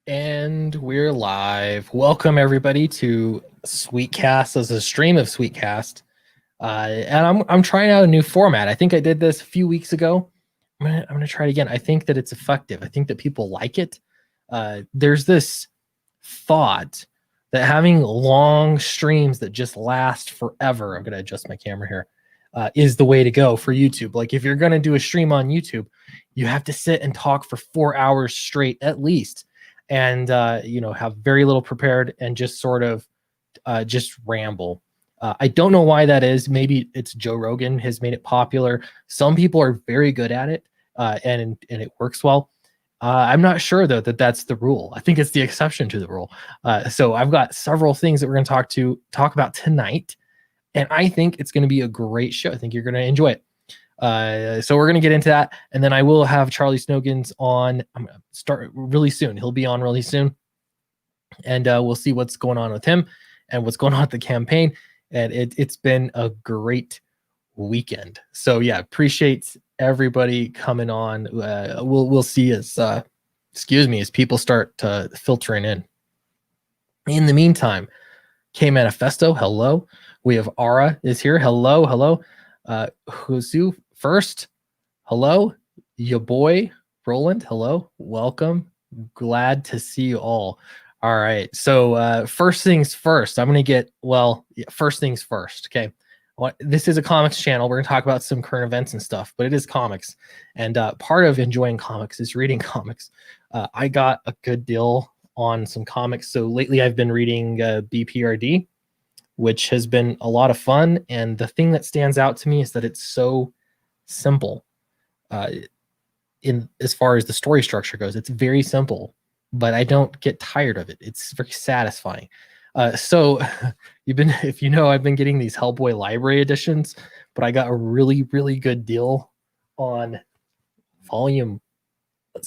And we're live. Welcome everybody to Sweetcast. This is a stream of Sweetcast, and I'm trying out a new format. I think I did this a few weeks ago. I'm gonna try it again. I think that it's effective. I think that people like it. There's this thought that having long streams that just last forever. I'm gonna adjust my camera here. Is the way to go for YouTube. Like if you're gonna do a stream on YouTube, you have to sit and talk for 4 hours straight at least, and have very little prepared and just sort of just ramble. I don't know why that is. Maybe it's Joe Rogan has made it popular. Some people are very good at it, and it works well. I'm not sure though that that's the rule. I think it's the exception to the rule. So I've got several things that we're going to talk about tonight, and I think it's going to be a great show. I think you're going to enjoy it. So we're going to get into that, and then I will have Charlie Snogans on. I'm going to start really soon. He'll be on really soon, and we'll see what's going on with him and what's going on with the campaign. And it's been a great weekend. So yeah, appreciate everybody coming on. We'll see as people start filtering in. In the meantime, K Manifesto, hello. We have Ara is here. Hello. Husu first, hello. Your boy Roland, hello. Welcome. Glad to see you all. All right. So first things first, first things first. Okay. This is a comics channel. We're going to talk about some current events and stuff, but it is comics. And part of enjoying comics is reading comics. I got a good deal on some comics. So lately I've been reading BPRD, which has been a lot of fun. And the thing that stands out to me is that it's so simple. In as far as the story structure goes, it's very simple, but I don't get tired of it. It's very satisfying. So if you know, I've been getting these Hellboy library editions, but I got a really, really good deal on volume, 5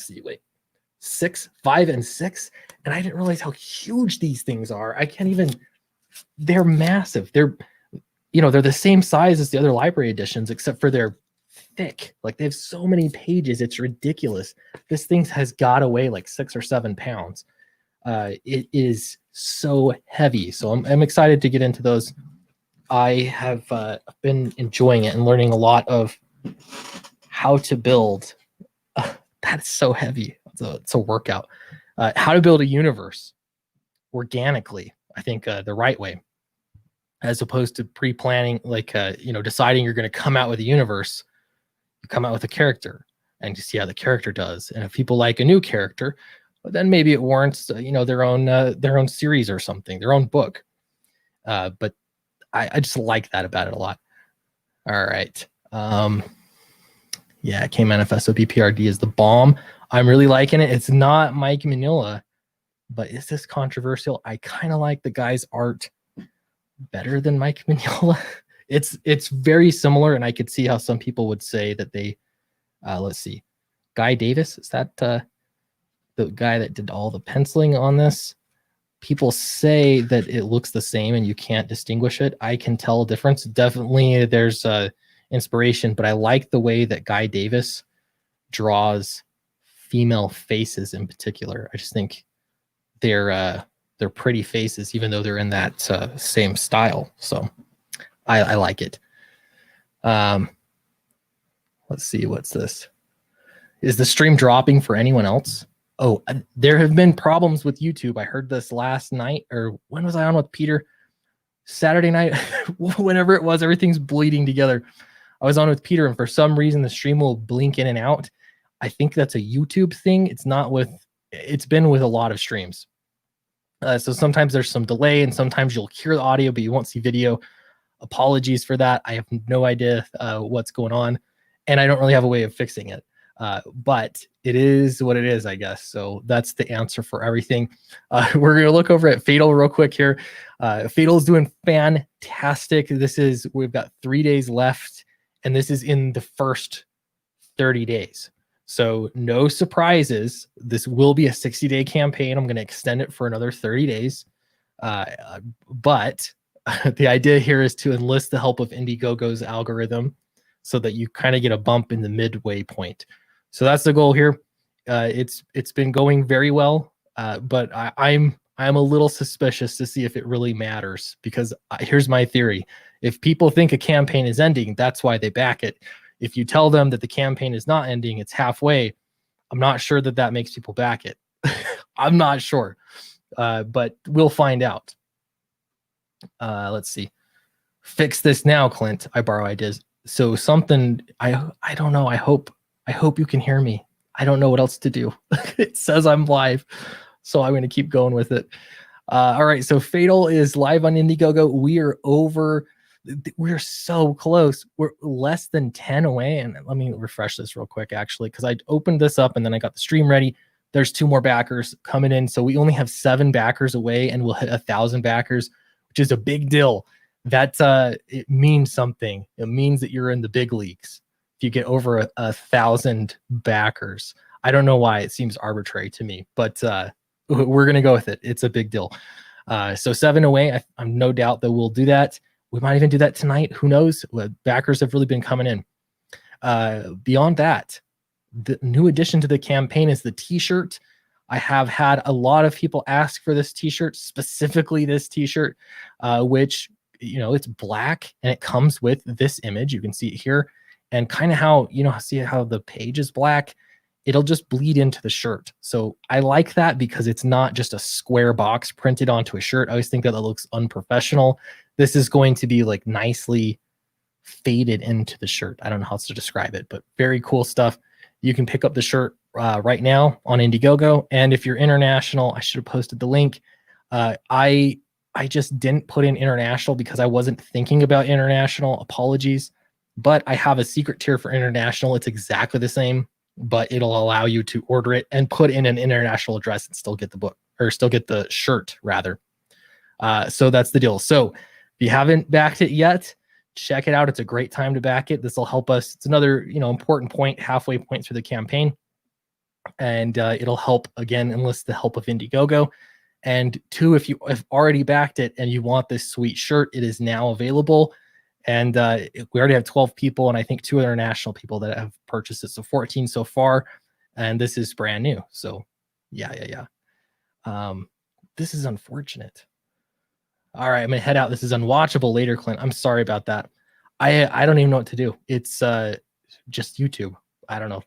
and 6. And I didn't realize how huge these things are. They're massive. They're the same size as the other library editions, except for they're thick. Like they have so many pages. It's ridiculous. This thing has got to weigh like 6 or 7 pounds. It is so heavy. So I'm excited to get into those. I have been enjoying it and learning a lot of how to build. That's so heavy. It's a workout. How to build a universe organically. I think the right way, as opposed to pre-planning, deciding you're going to come out with a universe. You come out with a character and you see how the character does. And if people like a new character, well, then maybe it warrants their own series or something, their own book. But I just like that about it a lot. All right. K Manifesto BPRD is the bomb. I'm really liking it. It's not Mike Mignola, but is this controversial? I kind of like the guy's art better than Mike Mignola. It's very similar, and I could see how some people would say that they let's see. Guy Davis, is that the guy that did all the penciling on this? People say that it looks the same and you can't distinguish it. I can tell a difference. Definitely there's inspiration, but I like the way that Guy Davis draws female faces in particular. I just think they're pretty faces, even though they're in that same style. So I like it. Let's see, what's this? Is the stream dropping for anyone else? Oh, there have been problems with YouTube. I heard this last night, or when was I on with Peter? Saturday night, whenever it was, everything's bleeding together. I was on with Peter, and for some reason, the stream will blink in and out. I think that's a YouTube thing. It's been with a lot of streams. So sometimes there's some delay, and sometimes you'll hear the audio, but you won't see video. Apologies for that. I have no idea what's going on, and I don't really have a way of fixing it. But it is what it is, I guess. So that's the answer for everything. We're going to look over at Fatal real quick here. Fatal is doing fantastic. We've got 3 days left, and this is in the first 30 days. So no surprises. This will be a 60-day campaign. I'm going to extend it for another 30 days. But the idea here is to enlist the help of Indiegogo's algorithm so that you kind of get a bump in the midway point. So that's the goal here. It's been going very well. But I'm a little suspicious to see if it really matters, because here's my theory. If people think a campaign is ending, that's why they back it. If you tell them that the campaign is not ending, it's halfway, I'm not sure that that makes people back it. I'm not sure, but we'll find out. Let's see. Fix this now, Clint. I borrow ideas. So something, I don't know. I hope you can hear me. I don't know what else to do. It says I'm live, so I'm going to keep going with it. All right, so Fatal is live on Indiegogo. We're so close. We're less than 10 away. And let me refresh this real quick, actually, because I opened this up and then I got the stream ready. There's 2 more backers coming in. So we only have 7 backers away, and we'll hit 1,000 backers, which is a big deal. That it means something. It means that you're in the big leagues if you get over 1,000 backers. I don't know why it seems arbitrary to me, but we're gonna go with it. It's a big deal. So 7 away. I'm no doubt that we'll do that. We might even do that tonight. Who knows? Backers have really been coming in. Beyond that, the new addition to the campaign is the t-shirt. I have had a lot of people ask for this t-shirt, specifically this t-shirt, which, you know, it's black and it comes with this image. You can see it here, and kind of how, you know, see how the page is black. It'll just bleed into the shirt. So I like that because it's not just a square box printed onto a shirt. I always think that looks unprofessional. This is going to be like nicely faded into the shirt. I don't know how else to describe it, but very cool stuff. You can pick up the shirt right now on Indiegogo. And if you're international, I should have posted the link. I just didn't put in international because I wasn't thinking about international. Apologies. But I have a secret tier for international. It's exactly the same, but it'll allow you to order it and put in an international address and still get the book, or still get the shirt rather. So that's the deal. So if you haven't backed it yet, check it out. It's a great time to back it. This will help us. It's another, you know, important point, halfway point through the campaign. And it'll help, again, enlist the help of Indiegogo. And 2, if you have already backed it and you want this sweet shirt, it is now available. And we already have 12 people, and I think 2 international people that have purchased it. So 14 so far. And this is brand new. So yeah. This is unfortunate. All right, I'm gonna head out. This is unwatchable later, Clint. I'm sorry about that. I don't even know what to do. It's just YouTube. I don't know.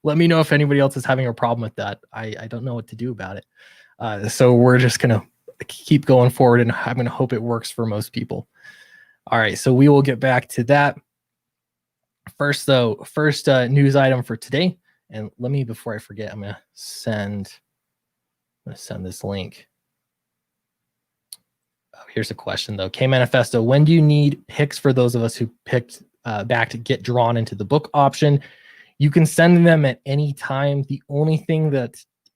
Let me know if anybody else is having a problem with that. I don't know what to do about it. So we're just gonna keep going forward, and I'm gonna hope it works for most people. All right, so we will get back to that. First news item for today, and let me, before I forget, I'm gonna send this link. Oh, here's a question though. K Manifesto, when do you need picks for those of us who picked back to get drawn into the book option? You can send them at any time. The only thing that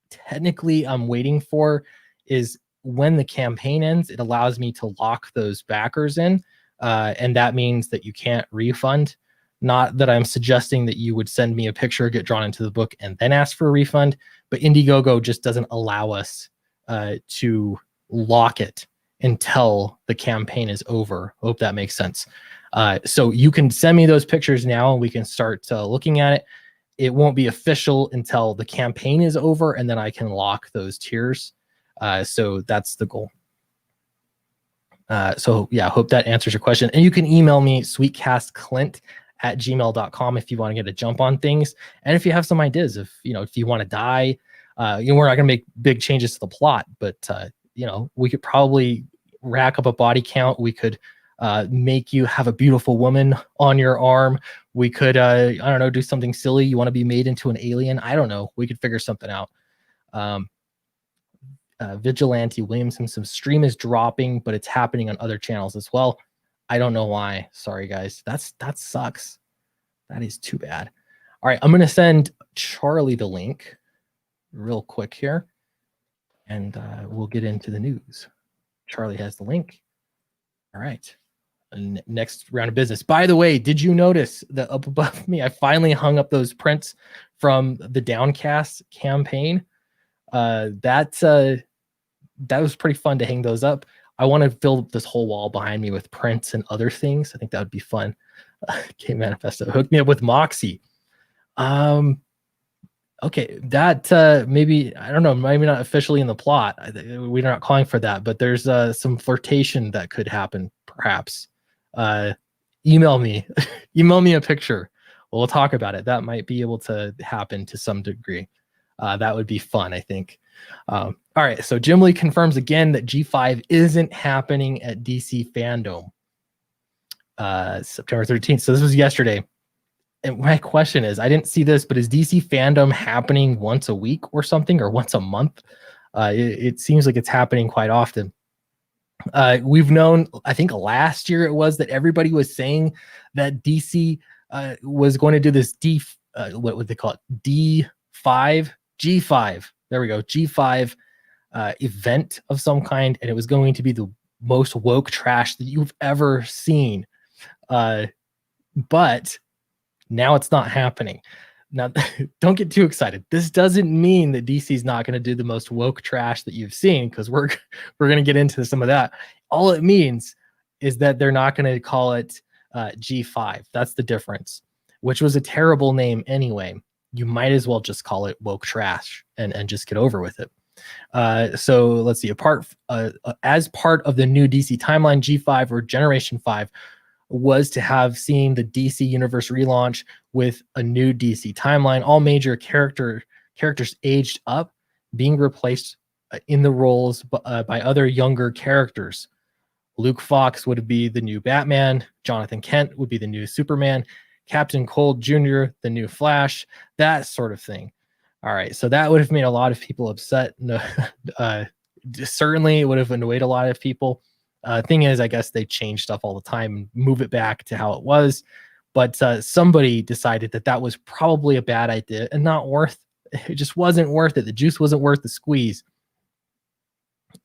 technically I'm waiting for is when the campaign ends, it allows me to lock those backers in. And that means that you can't refund. Not that I'm suggesting that you would send me a picture, get drawn into the book, and then ask for a refund, but Indiegogo just doesn't allow us to lock it until the campaign is over. Hope that makes sense. So you can send me those pictures now and we can start looking at it. It won't be official until the campaign is over, and then I can lock those tiers. So that's the goal. So yeah, hope that answers your question. And you can email me sweetcastclint@gmail.com if you want to get a jump on things. And if you have some ideas, if you want to die, we're not going to make big changes to the plot, but we could probably rack up a body count. We could make you have a beautiful woman on your arm. We could, I don't know, do something silly. You want to be made into an alien? I don't know. We could figure something out. Vigilante Williamson, some stream is dropping, but it's happening on other channels as well. I don't know why. Sorry, guys. That sucks. That is too bad. All right, I'm going to send Charlie the link real quick here, and we'll get into the news. Charlie has the link. All right. Next round of business. By the way, did you notice that up above me, I finally hung up those prints from the Downcast campaign? That was pretty fun to hang those up. I want to fill this whole wall behind me with prints and other things. I think that would be fun. K Manifesto, hook me up with Moxie. Okay, that maybe, I don't know, maybe not officially in the plot. We're not calling for that, but there's some flirtation that could happen, perhaps. Uh, email me, email me a picture. We'll talk about it. That might be able to happen to some degree. That would be fun, I think. All right, so Jim Lee confirms again that G5 isn't happening at DC Fandom, September 13th. So this was yesterday. And my question is, I didn't see this, but is DC Fandom happening once a week or something, or once a month? It seems like it's happening quite often. We've known, I think last year it was, that everybody was saying that DC was going to do this what would they call it? D5, G5. There we go, G5 event of some kind, and it was going to be the most woke trash that you've ever seen. But now it's not happening. Now, don't get too excited. This doesn't mean that DC's not going to do the most woke trash that you've seen, because we're going to get into some of that. All it means is that they're not going to call it G5. That's the difference, which was a terrible name anyway. You might as well just call it woke trash and just get over with it. So let's see. As part of the new DC timeline, G5 or Generation 5 was to have seen the DC universe relaunch with a new DC timeline, all major characters aged up, being replaced in the roles by other younger characters. Luke Fox would be the new Batman, Jonathan Kent would be the new Superman, Captain Cold Jr., the new Flash, that sort of thing. All right, so that would have made a lot of people upset. No, certainly it would have annoyed a lot of people. Thing is, I guess they change stuff all the time and move it back to how it was. But somebody decided that that was probably a bad idea and not worth it. It just wasn't worth it. The juice wasn't worth the squeeze.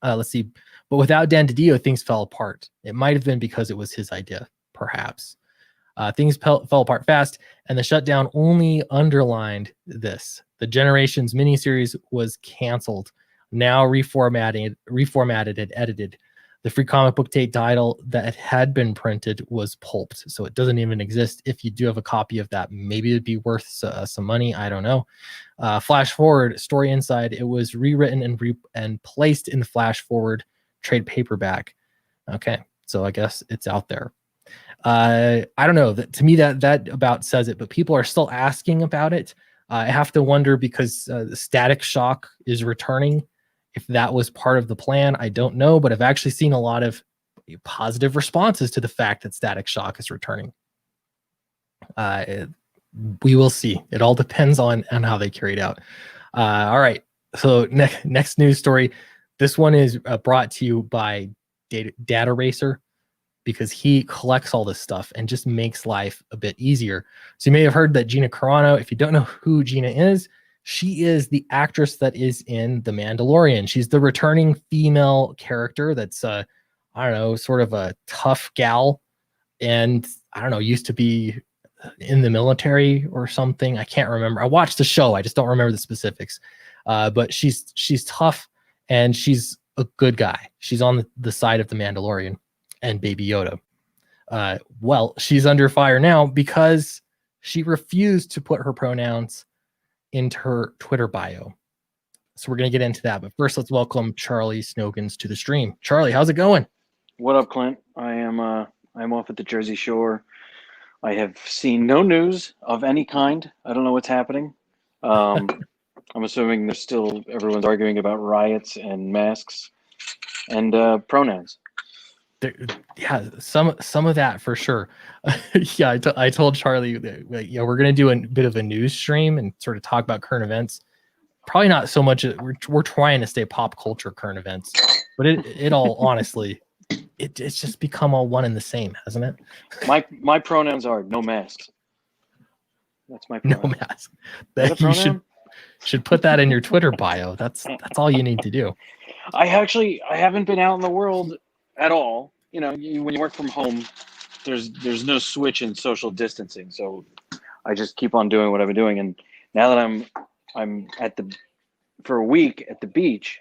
Let's see. But without Dan DiDio, things fell apart. It might have been because it was his idea, perhaps. Things fell apart fast, and the shutdown only underlined this. The Generations miniseries was canceled, now reformatted and edited. The free comic book tape title that had been printed was pulped, so it doesn't even exist. If you do have a copy of that, maybe it'd be worth some money. I don't know. Flash forward, story inside, it was rewritten and placed in the flash forward trade paperback. Okay, so I guess it's out there. I don't know. To me, that about says it, but people are still asking about it. I have to wonder, because Static Shock is returning. If that was part of the plan, I don't know, but I've actually seen a lot of positive responses to the fact that Static Shock is returning. We will see. It all depends on how they carry it out. All right. So next news story. This one is brought to you by Data Racer, because he collects all this stuff and just makes life a bit easier. So you may have heard that Gina Carano, if you don't know who Gina is, she is the actress that is in The Mandalorian. She's the returning female character that's, I don't know, sort of a tough gal. And I don't know, used to be in the military or something. I can't remember. I watched the show. I just don't remember the specifics. But she's tough, and she's a good guy. She's on the side of The Mandalorian and Baby Yoda. Well, she's under fire now because she refused to put her pronouns into her Twitter bio. So we're going to get into that. But first, let's welcome Charlie Snogans to the stream. Charlie, how's it going? What up, Clint? I'm off at the Jersey Shore. I have seen no news of any kind. I don't know what's happening. I'm assuming everyone's arguing about riots and masks and pronouns. Yeah, some of that for sure. Yeah, I told Charlie that, we're going to do a bit of a news stream and sort of talk about current events. Probably not so much. We're trying to stay pop culture current events, but it all honestly, it's just become all one and the same, hasn't it? My pronouns are no masks. That's my pronoun. No mask. That you should put that in your Twitter bio. That's all you need to do. I haven't been out in the world at all. You know, when you work from home, there's no switch in social distancing. So I just keep on doing what I've been doing. And now that I'm for a week at the beach,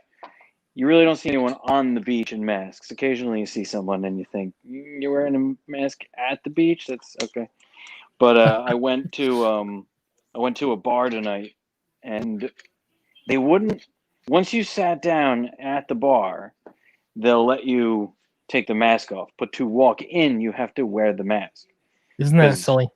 you really don't see anyone on the beach in masks. Occasionally you see someone and you think, you're wearing a mask at the beach? That's okay. But I went to a bar tonight, and they wouldn't. Once you sat down at the bar, they'll let you take the mask off. But to walk in, you have to wear the mask. Isn't that silly?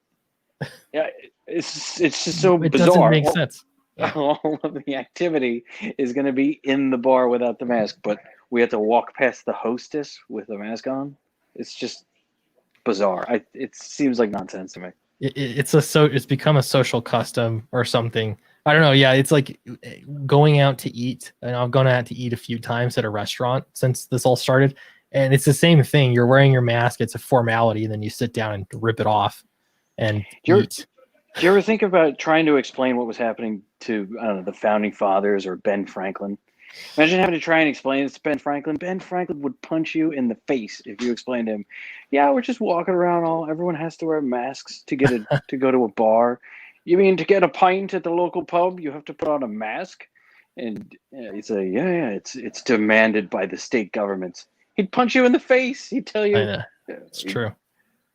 Yeah, it's just so It bizarre. doesn't make sense. Yeah. All of the activity is going to be in the bar without the mask, but we have to walk past the hostess with the mask on. It's just bizarre. It seems like nonsense to me. It's become a social custom or something. I don't know. Yeah, it's like going out to eat, and I've gone out to eat a few times at a restaurant since this all started, and it's the same thing. You're wearing your mask; it's a formality, and then you sit down and rip it off and eat. Do you ever think about trying to explain what was happening to, I don't know, the founding fathers or Ben Franklin? Imagine having to try and explain this to Ben Franklin. Ben Franklin would punch you in the face if you explained to him, yeah, we're just walking around. Everyone has to wear masks to to go to a bar. You mean to get a pint at the local pub, you have to put on a mask? And he'd say, yeah, it's demanded by the state governments. He'd punch you in the face. He'd tell you, I know. It's true.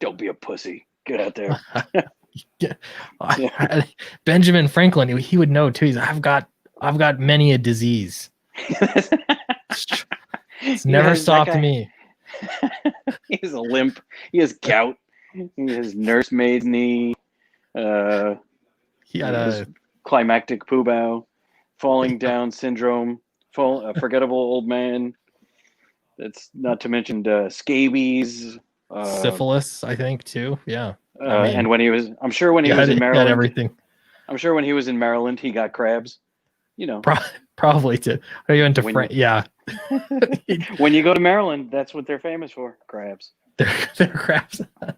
Don't be a pussy. Get out there. Yeah. Benjamin Franklin, he would know too. I've got many a disease. It's never stopped me. He has a limp. He has gout. He has nursemaid knee. He had a climactic poobah, falling down syndrome, forgettable old man. That's not to mention scabies, syphilis, I think too. Yeah. And when he was, I'm sure when he was in Maryland, he had everything. I'm sure when he was in Maryland, he got crabs. You know, probably did. Or you went to France? Yeah. When you go to Maryland, that's what they're famous for: crabs. They're crabs. But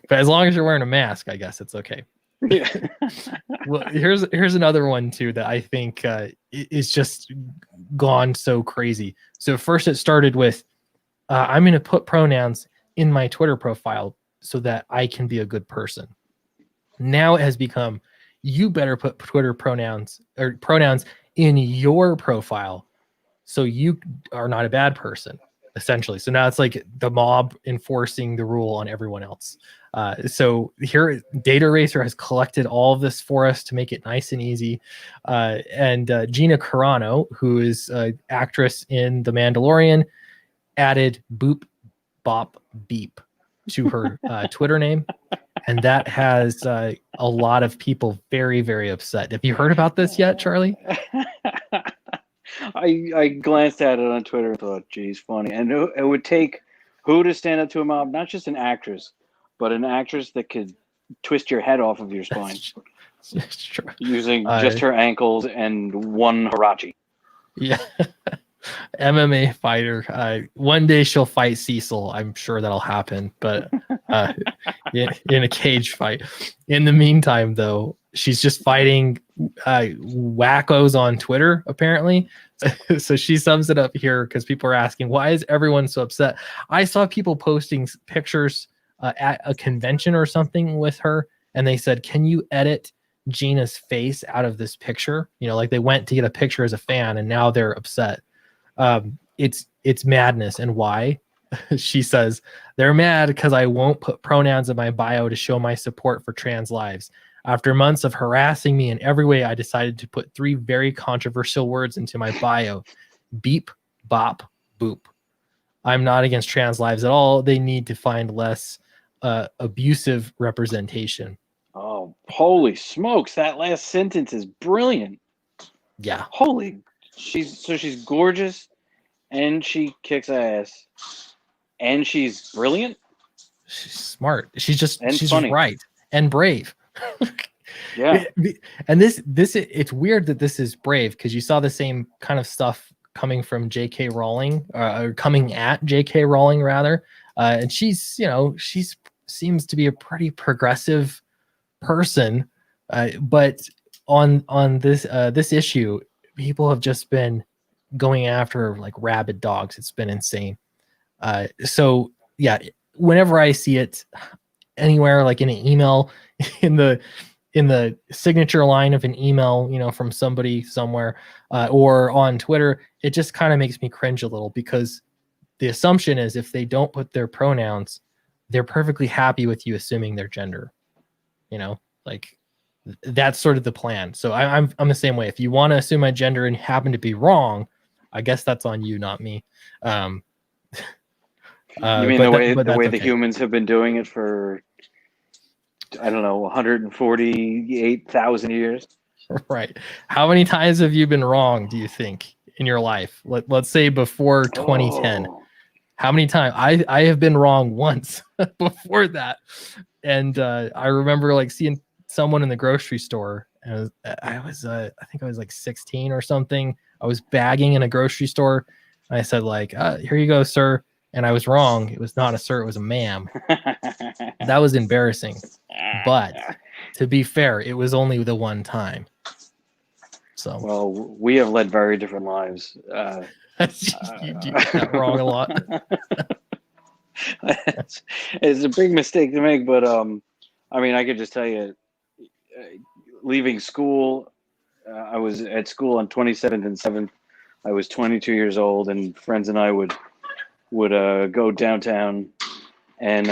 as long as you're wearing a mask, I guess it's okay. Yeah. Well, here's another one too that I think is just gone so crazy. So first it started with, I'm going to put pronouns in my Twitter profile so that I can be a good person. Now it has become, you better put Twitter pronouns in your profile so you are not a bad person, essentially. So now it's like the mob enforcing the rule on everyone else. So here, Data Eraser has collected all of this for us to make it nice and easy. And Gina Carano, who is an actress in The Mandalorian, added boop, bop, beep to her Twitter name. And that has a lot of people very, very upset. Have you heard about this yet, Charlie? I glanced at it on Twitter and thought, geez, funny. And it would take who to stand up to a mob? Not just an actress, but an actress that could twist your head off of your spine. It's true. Using just her ankles and one Hirachi. Yeah. MMA fighter. One day she'll fight Cecil. I'm sure that'll happen, but in a cage fight. In the meantime, though, she's just fighting wackos on Twitter, apparently. So she sums it up here because people are asking, why is everyone so upset? I saw people posting pictures at a convention or something with her, and they said, can you edit Gina's face out of this picture? You know, like they went to get a picture as a fan, and now they're upset. It's madness. And why? She says, they're mad because I won't put pronouns in my bio to show my support for trans lives. After months of harassing me in every way, I decided to put 3 very controversial words into my bio: beep, bop, boop. I'm not against trans lives at all. They need to find less abusive representation. Oh, holy smokes. That last sentence is brilliant. Yeah. Holy, she's gorgeous, and she kicks ass, and she's brilliant. She's smart. She's funny. Right and brave. Yeah. And this it's weird that this is brave because you saw the same kind of stuff coming from J.K. Rowling, or coming at J.K. Rowling rather. And she's seems to be a pretty progressive person, but on this issue, people have just been going after her like rabid dogs. It's been insane. So yeah, whenever I see it anywhere, like in an email, in the signature line of an email, from somebody somewhere, or on Twitter, it just kind of makes me cringe a little, because the assumption is if they don't put their pronouns, they're perfectly happy with you assuming their gender. Like that's sort of the plan. So I'm the same way. If you want to assume my gender and happen to be wrong, I guess that's on you, not me. You mean But the way that's the okay. humans have been doing it for, I don't know, 148,000 years? Right. How many times have you been wrong, do you think, in your life? Let's say before 2010. Oh, How many times? I have been wrong once before that. And I remember like seeing someone in the grocery store. And I think I was like 16 or something. I was bagging in a grocery store. And I said like, here you go, sir. And I was wrong. It was not a sir, it was a ma'am. That was embarrassing. But to be fair, it was only the one time. So well, we have led very different lives. you do that wrong a lot. It's a big mistake to make, but I mean, I could just tell you, leaving school, I was at school on 27th and 7th. I was 22 years old, and friends and I would go downtown and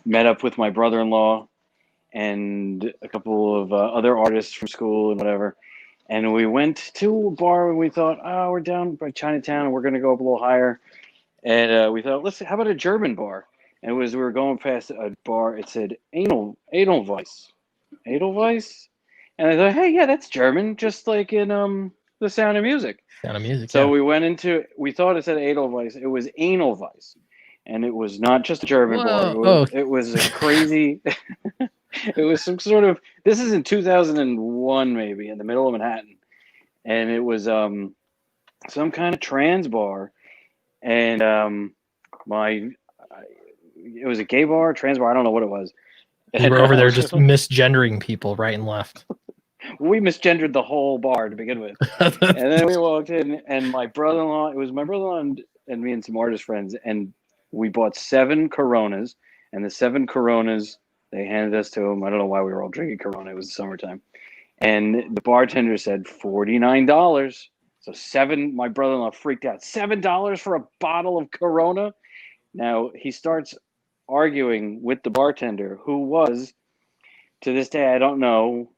met up with my brother-in-law and a couple of other artists from school and whatever. And we went to a bar and we thought, oh, we're down by Chinatown and we're going to go up a little higher. And we thought, how about a German bar? And we were going past a bar. It said Edelweiss. Edelweiss? And I thought, hey, yeah, that's German, just like in The Sound of Music. Sound of Music, So yeah. we thought it said Edelweiss. It was Analweiss. And it was not just a German bar. It was a crazy, it was some sort of, this is in 2001 maybe, in the middle of Manhattan. And it was some kind of trans bar. And it was a gay bar, trans bar, I don't know what it was. You were over there just misgendering people right and left. We misgendered the whole bar to begin with. And then we walked in, and my brother-in-law, it was my brother-in-law and me and some artist friends, and we bought 7 Coronas, and the 7 Coronas, they handed us to them. I don't know why we were all drinking Corona. It was summertime. And the bartender said $49. So my brother-in-law freaked out. $7 for a bottle of Corona? Now, he starts arguing with the bartender, who was, to this day, I don't know,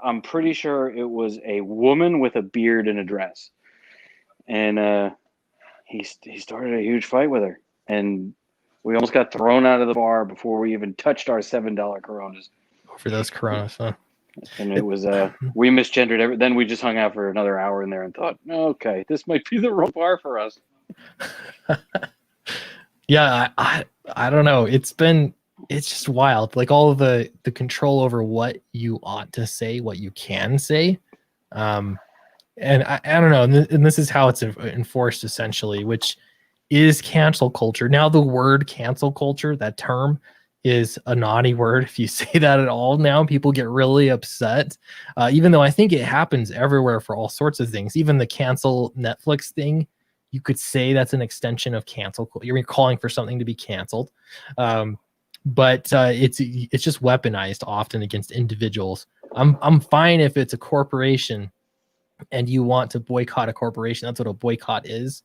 I'm pretty sure it was a woman with a beard and a dress. And he started a huge fight with her. And we almost got thrown out of the bar before we even touched our $7 Coronas. For those Coronas, huh? And it was, we misgendered everything. Then we just hung out for another hour in there and thought, okay, this might be the wrong bar for us. Yeah, I don't know. It's just wild. Like all of the control over what you ought to say, what you can say. And I don't know. And this is how it's enforced essentially, which is cancel culture. Now the word cancel culture, that term, is a naughty word. If you say that at all now, people get really upset. Even though I think it happens everywhere for all sorts of things. Even the cancel Netflix thing, you could say that's an extension of cancel. You're calling for something to be canceled. But it's just weaponized often against individuals. I'm fine if it's a corporation and you want to boycott a corporation. That's what a boycott is.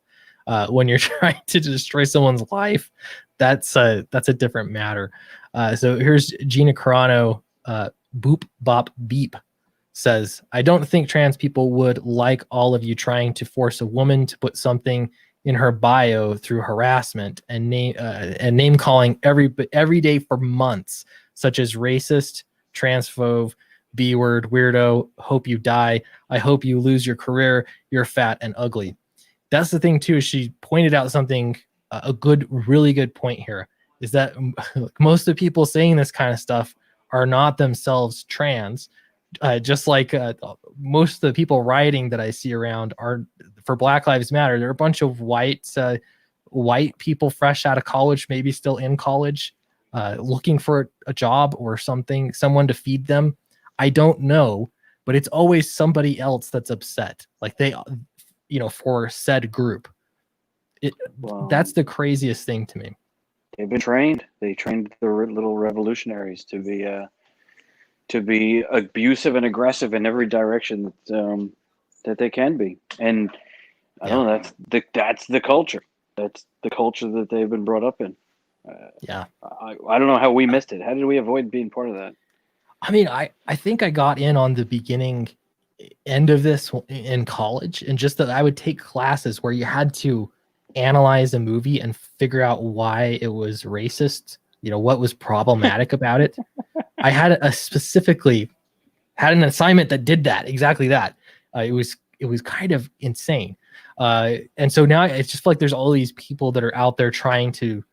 When you're trying to destroy someone's life, that's a different matter. So here's Gina Carano, boop bop beep, says, I don't think trans people would like all of you trying to force a woman to put something in her bio through harassment and name calling every day for months, such as racist, transphobe, B-word, weirdo, hope you die, I hope you lose your career, you're fat and ugly. That's the thing too. She pointed out something, really good point here, is that most of the people saying this kind of stuff are not themselves trans. Just like most of the people rioting that I see around are for Black Lives Matter. They're a bunch of white people fresh out of college, maybe still in college, looking for a job or someone to feed them. I don't know, but it's always somebody else that's upset. Like they, for said group. That's the craziest thing to me. They've been trained. They trained the little revolutionaries to be abusive and aggressive in every direction that they can be. And I don't know, that's the culture. That's the culture that they've been brought up in. I don't know how we missed it. How did we avoid being part of that? I mean, I think I got in on the beginning end of this in college, and just that I would take classes where you had to analyze a movie and figure out why it was racist, what was problematic about it. I had a specifically had an assignment that did that, exactly that. It was kind of insane. And so now it's just like there's all these people that are out there trying to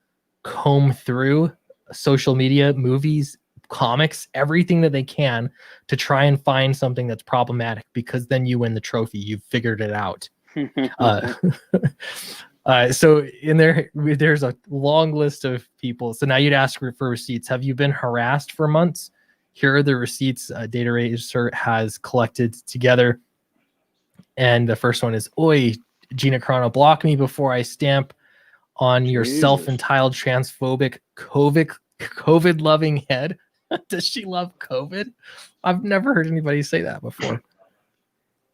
comb through social media, movies, comics, everything that they can to try and find something that's problematic, because then you win the trophy. You've figured it out. So there's a long list of people. So now you'd ask for receipts. Have you been harassed for months? Here are the receipts Data Racer has collected together. And the first one is, "Oi, Gina Carano, block me before I stamp on your self-entitled transphobic COVID loving head." Does she love COVID? I've never heard anybody say that before.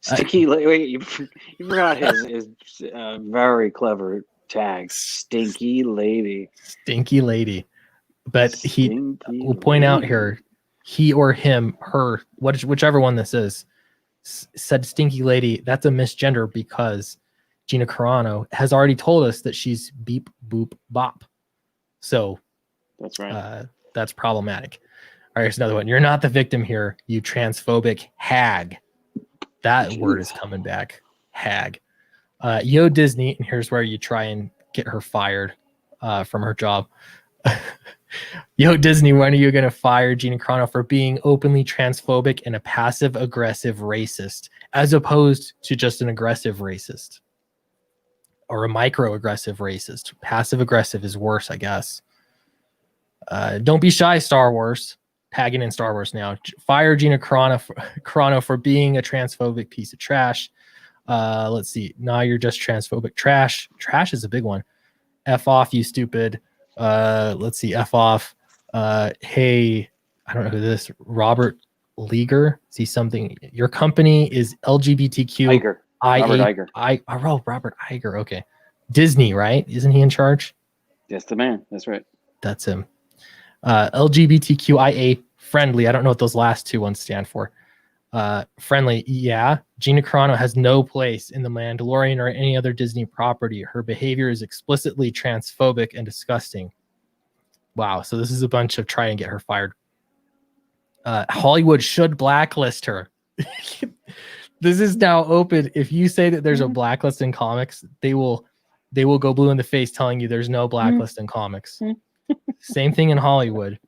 Stinky wait, you forgot his very clever tag. Stinky lady. Stinky lady. But we'll point out here, he or him, her, whichever one this is, said stinky lady. That's a misgender because Gina Carano has already told us that she's beep, boop, bop. So that's right. That's problematic. All right, here's another one. "You're not the victim here, you transphobic hag." That word is coming back. Hag. "Yo, Disney," and here's where you try and get her fired from her job. "Yo, Disney, when are you going to fire Gina Carano for being openly transphobic and a passive-aggressive racist, as opposed to just an aggressive racist or a microaggressive racist? Passive-aggressive is worse, I guess. Don't be shy, Star Wars." Tagging in Star Wars now. "Fire Gina Carano for being a transphobic piece of trash." Let's see. "Nah, you're just transphobic trash." Trash is a big one. "F off, you stupid." Let's see. "F off." Hey, I don't know who this. Robert Leager. See something. "Your company is LGBTQ. Iger. Robert Iger. Robert Iger. Okay. Disney, right? Isn't he in charge? That's the man. That's right. That's him. LGBTQIA friendly. I don't know what those last two ones stand for. Friendly. Yeah. "Gina Carano has no place in The Mandalorian or any other Disney property. Her behavior is explicitly transphobic and disgusting." Wow. So this is a bunch of try and get her fired. "Hollywood should blacklist her." This is now open. If you say that there's a blacklist in comics, they will go blue in the face telling you there's no blacklist in comics. Same thing in Hollywood.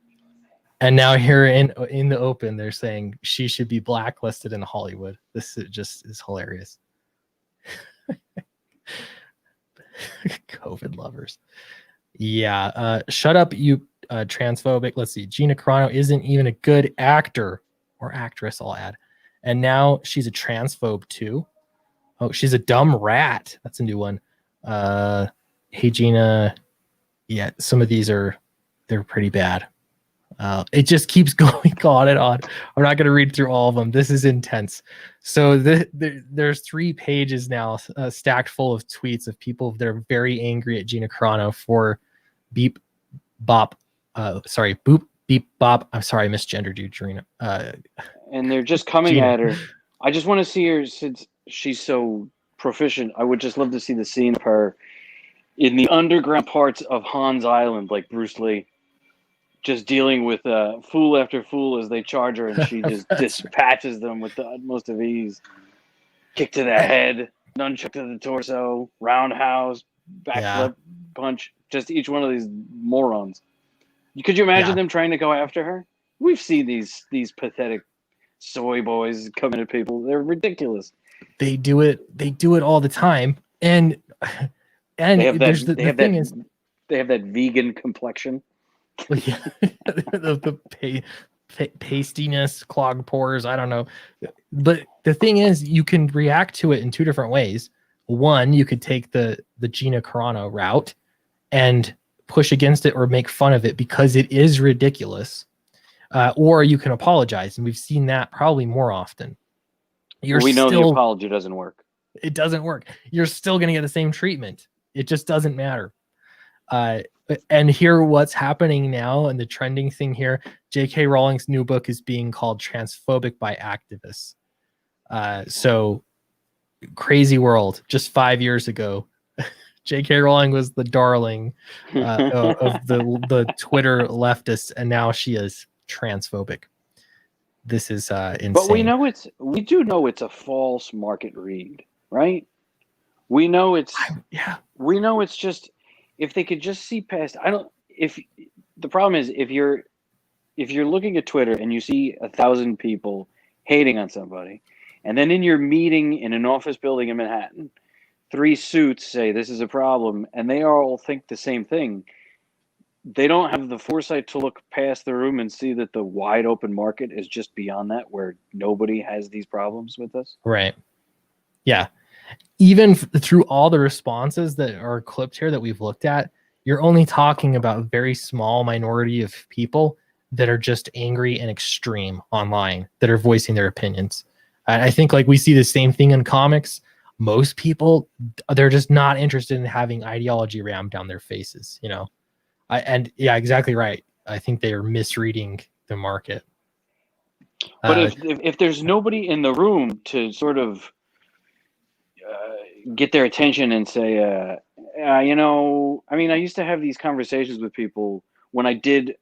And now here in the open, they're saying she should be blacklisted in Hollywood. This is hilarious. COVID lovers. Yeah. "Shut up, you transphobic." Let's see. "Gina Carano isn't even a good actor or actress," I'll add. "And now she's a transphobe too. Oh, she's a dumb rat." That's a new one. "Hey, Gina." Yeah, some of these they're pretty bad. It just keeps going on and on. I'm not going to read through all of them. This is intense. So there's 3 pages now stacked full of tweets of people that are very angry at Gina Carano for beep, bop. Boop, beep, bop. I'm sorry, I misgendered you, Gina. And they're just coming Gina. at her. I just want to see her since she's so proficient. I would just love to see the scene of her in the underground parts of Hans Island, like Bruce Lee, just dealing with fool after fool as they charge her, and she just dispatches them with the utmost of ease. Kick to the head, nunchuck to the torso, roundhouse, backflip, punch. Just each one of these morons. Could you imagine them trying to go after her? We've seen these pathetic soy boys coming at people. They're ridiculous. They do it all the time, and they have that vegan complexion. the pastiness, clogged pores. I don't know, but the thing is, you can react to it in 2 different ways. One, you could take the Gina Carano route and push against it or make fun of it because it is ridiculous, or you can apologize, and we've seen that probably more often. We know the apology doesn't work. It doesn't work. You're still going to get the same treatment. It just doesn't matter. And here, what's happening now, and the trending thing here: J.K. Rowling's new book is being called transphobic by activists. So crazy world. Just 5 years ago, J.K. Rowling was the darling of the Twitter leftists, and now she is transphobic. This is insane. But we do know it's a false market read, right? We know it's just, if they could just see past. The problem is, if you're looking at Twitter and you see 1,000 people hating on somebody, and then in your meeting in an office building in Manhattan, 3 suits say this is a problem, and they all think the same thing. They don't have the foresight to look past the room and see that the wide open market is just beyond that, where nobody has these problems with us. Right. Yeah. Even through all the responses that are clipped here that we've looked at, you're only talking about a very small minority of people that are just angry and extreme online, that are voicing their opinions. I think like we see the same thing in comics. Most people, they're just not interested in having ideology rammed down their faces, you know? Yeah, exactly right. I think they are misreading the market. But if there's nobody in the room to sort of get their attention and say, I used to have these conversations with people when I did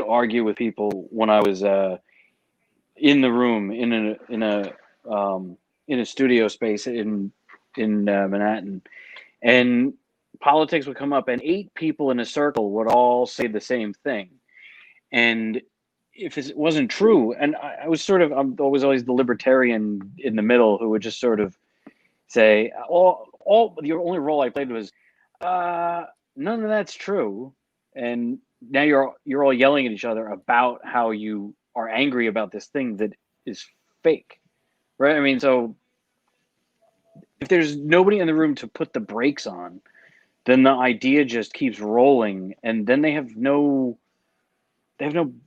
argue with people when I was in the room in a studio space in Manhattan, and politics would come up, and 8 people in a circle would all say the same thing. And if it wasn't true, and I'm always the libertarian in the middle who would just sort of say, the only role I played was, none of that's true. And now you're all yelling at each other about how you are angry about this thing that is fake, right? I mean, so if there's nobody in the room to put the brakes on, then the idea just keeps rolling, and then they have no I don't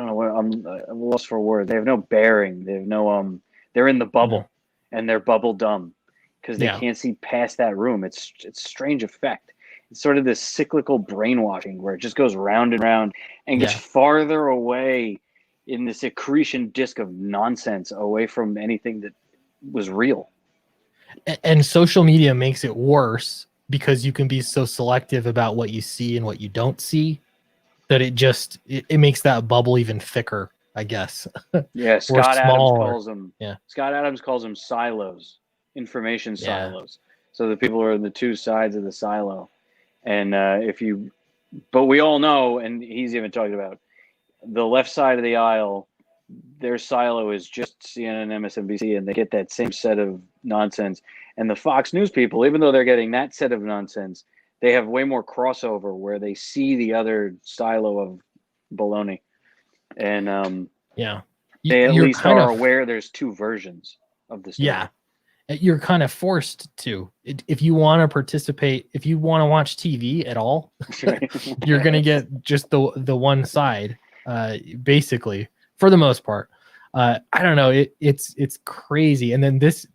know what, I'm lost for words. They have no bearing. They have no they're in the bubble, and they're bubble dumb because they can't see past that room. It's strange effect. It's sort of this cyclical brainwashing where it just goes round and round and gets farther away in this accretion disk of nonsense away from anything that was real. And social media makes it worse because you can be so selective about what you see and what you don't see that it makes that bubble even thicker, I guess. Yeah, Scott Adams calls them silos, information silos. So the people are on the 2 sides of the silo. And but we all know, and he's even talking about the left side of the aisle, their silo is just CNN, MSNBC, and they get that same set of nonsense. And the Fox News people, even though they're getting that set of nonsense, they have way more crossover where they see the other silo of baloney. And they at least are aware there's 2 versions of the story. Yeah. You're kind of forced to. If you want to participate, if you want to watch TV at all, you're going to get just the one side, basically, for the most part. I don't know. It's crazy. And then this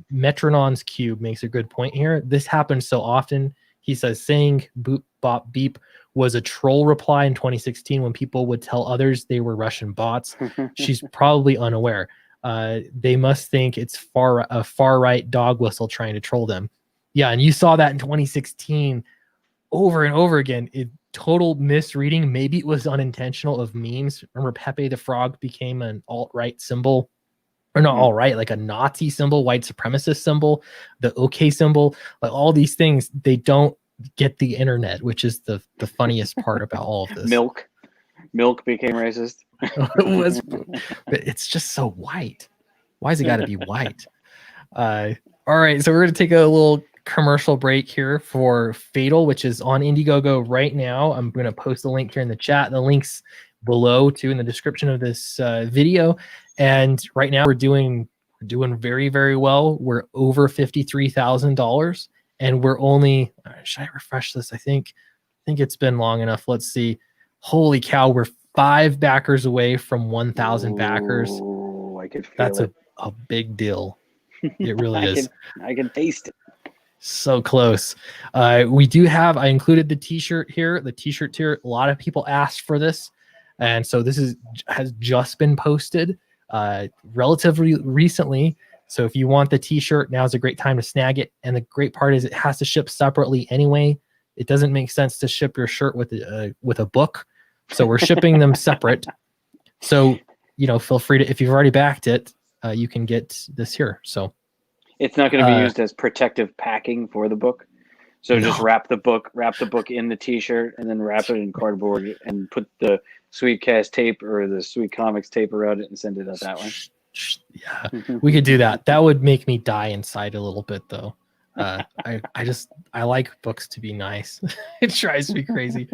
Metronon's Cube makes a good point here. This happens so often. He says saying boop, bop, beep was a troll reply in 2016 when people would tell others they were Russian bots. She's probably unaware. They must think it's a far right dog whistle trying to troll them. Yeah, and you saw that in 2016 over and over again. Total misreading. Maybe it was unintentional of memes. Remember, Pepe the Frog became an alt-right symbol, or not alt-right, like a Nazi symbol, white supremacist symbol, the OK symbol, like all these things. They don't get the internet, which is the funniest part about all of this. Milk became racist. It's just so white. Why has it got to be white? All right, so we're going to take a little commercial break here for Fatal, which is on Indiegogo right now. I'm going to post the link here in the chat. The link's below too in the description of this video. And right now we're doing very, very well. We're over $53,000, and we're only. Should I refresh this? I think it's been long enough. Let's see. Holy cow, we're 5 backers away from 1,000 backers. I could feel That's it. a big deal. It really is. I can taste it. So close. We do have, I included the t-shirt here, the t-shirt tier. A lot of people asked for this. And so this has just been posted relatively recently. So if you want the t-shirt, now's a great time to snag it. And the great part is it has to ship separately anyway. It doesn't make sense to ship your shirt with a book. So we're shipping them separate. So, feel free to, if you've already backed it, you can get this here. So it's not going to be used as protective packing for the book. So just wrap the book in the t-shirt and then wrap it in cardboard and put the Sweetcast tape or the Sweet Comics tape around it and send it out that way. Yeah, we could do that. That would make me die inside a little bit though. I like books to be nice. It drives me crazy.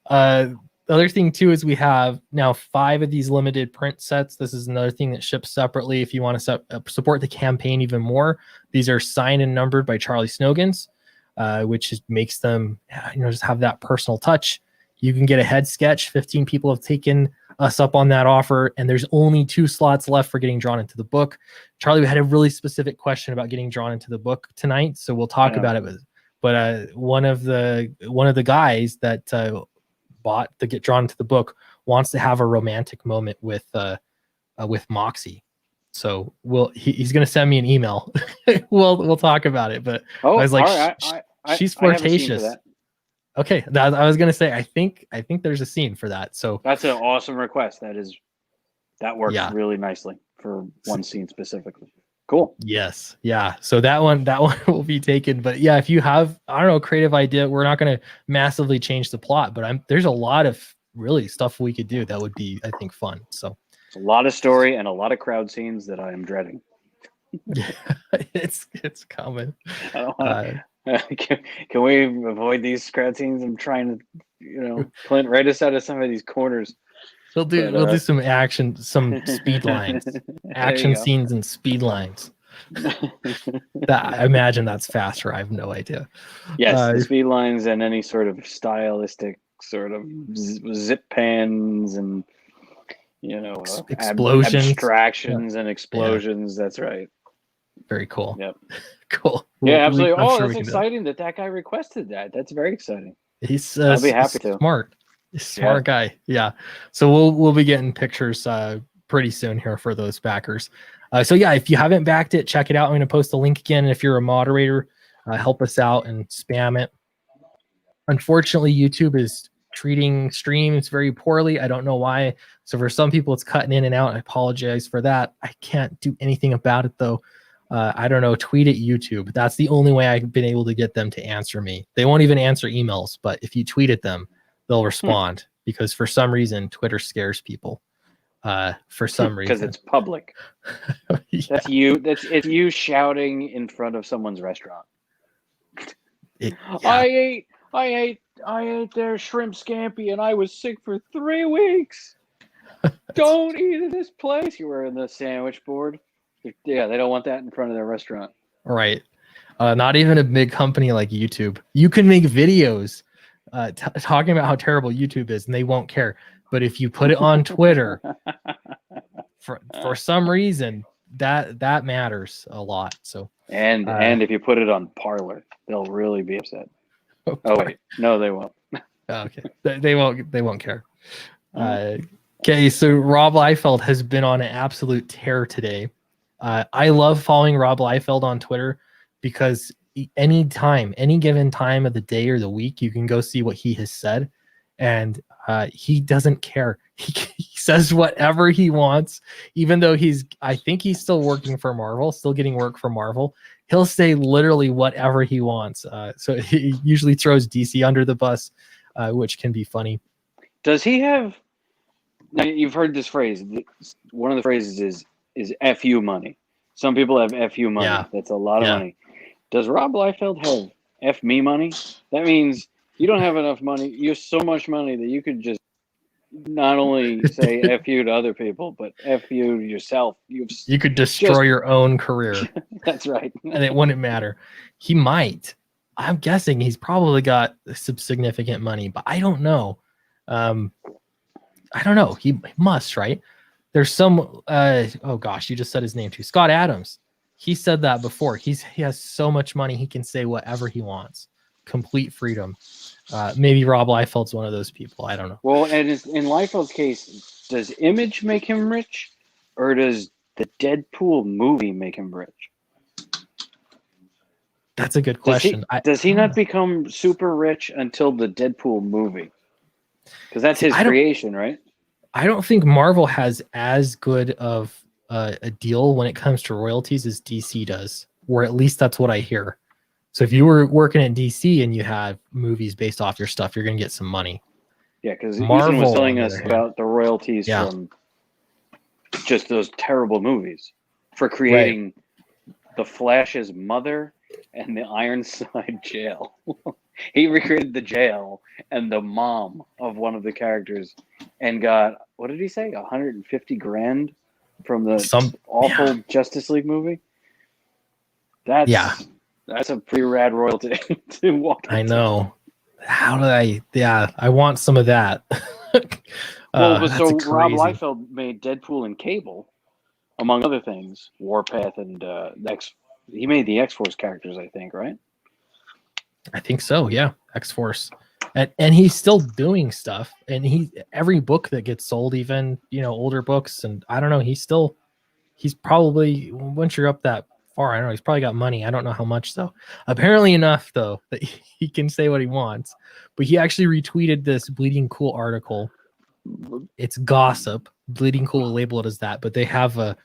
The other thing too is we have now 5 of these limited print sets. This is another thing that ships separately. If you want to support the campaign even more, these are signed and numbered by Charlie Snogans, which makes them, just have that personal touch. You can get a head sketch. 15 people have taken us up on that offer, and there's only 2 slots left for getting drawn into the book. Charlie, we had a really specific question about getting drawn into the book tonight, so we'll talk about it. But one of the guys that bought to get drawn into the book wants to have a romantic moment with Moxie. So he's going to send me an email. we'll talk about it. But I was like, she's flirtatious. Okay, I was going to say I think there's a scene for that. So that's an awesome request. That works really nicely for one scene specifically. Cool. Yes. Yeah. So that one will be taken. But yeah, if you have, I don't know, a creative idea, we're not going to massively change the plot, but there's a lot of really stuff we could do that would be, I think, fun. So a lot of story and a lot of crowd scenes that I am dreading. Yeah, it's coming. Can we avoid these crowd scenes? I'm trying to, Clint, write us out of some of these corners. We'll do some action, some speed lines, action scenes and speed lines. I imagine that's faster. I have no idea. Yes, the speed lines and any sort of stylistic sort of zip pans and explosions, abstractions and explosions. Yeah. That's right. Very cool. Yep. Cool. Yeah, absolutely. That's exciting that guy requested that. That's very exciting. I'll be happy to. Smart guy. Yeah. So we'll be getting pictures pretty soon here for those backers. So yeah, if you haven't backed it, check it out. I'm going to post a link again. And if you're a moderator, help us out and spam it. Unfortunately, YouTube is treating streams very poorly. I don't know why. So for some people, it's cutting in and out. I apologize for that. I can't do anything about it though. I don't know, tweet at YouTube. That's the only way I've been able to get them to answer me. They won't even answer emails, but if you tweet at them, they'll respond because for some reason, Twitter scares people. For some reason. Because it's public. Yeah. It's you shouting in front of someone's restaurant. I ate their shrimp scampi and I was sick for 3 weeks. Don't eat at this place. You were in the sandwich board. Yeah, they don't want that in front of their restaurant. Right. Not even a big company like YouTube. You can make videos talking about how terrible YouTube is and they won't care. But if you put it on Twitter, for some reason, that matters a lot. So and if you put it on Parler, they'll really be upset. Oh wait, no, they won't. Okay, they won't care. Okay, so Rob Liefeld has been on an absolute tear today. I love following Rob Liefeld on Twitter because any given time of the day or the week, you can go see what he has said, and he doesn't care. He says whatever he wants, even though I think he's still working for Marvel, still getting work for Marvel. He'll say literally whatever he wants. So he usually throws DC under the bus, which can be funny. Does he have? Now you've heard this phrase. One of the phrases is "fu money." Some people have "fu money." Yeah. That's a lot of money. Does Rob Liefeld have "f me money"? That means you don't have enough money. You have so much money that you could just not only say "f you" to other people, but "f you" yourself. You could destroy your own career. That's right. And it wouldn't matter. He might. I'm guessing he's probably got some significant money, but I don't know. I don't know. He must, right? There's some. Oh gosh, you just said his name too. Scott Adams. he said that before. He has so much money he can say whatever he wants, complete freedom. Maybe Rob Liefeld's one of those people. I don't know. Well, and in Liefeld's case, does Image make him rich, or does the Deadpool movie make him rich? That's a good question. Does he not become super rich until the Deadpool movie? Because that's his creation, right? I don't think Marvel has as good of a deal when it comes to royalties as DC does, or at least that's what I hear. So if you were working at DC and you had movies based off your stuff, you're going to get some money. Yeah, because Ethan was telling us about the royalties from just those terrible movies for creating the Flash's mother and the Ironside jail. He recreated the jail and the mom of one of the characters and got, what did he say, 150 grand from the awful Justice League movie? That's a pretty rad royalty to walk into. I know. How did I? Yeah, I want some of that. Well, so Rob Liefeld made Deadpool and Cable, among other things, Warpath and he made the X-Force characters, I think, right? I think so. Yeah, X-Force, and he's still doing stuff. And every book that gets sold, even older books, and I don't know, he's probably, once you're up that far, I don't know, he's probably got money. I don't know how much though. Apparently enough though that he can say what he wants. But he actually retweeted this Bleeding Cool article. It's gossip. Bleeding Cool label it as that, but they have a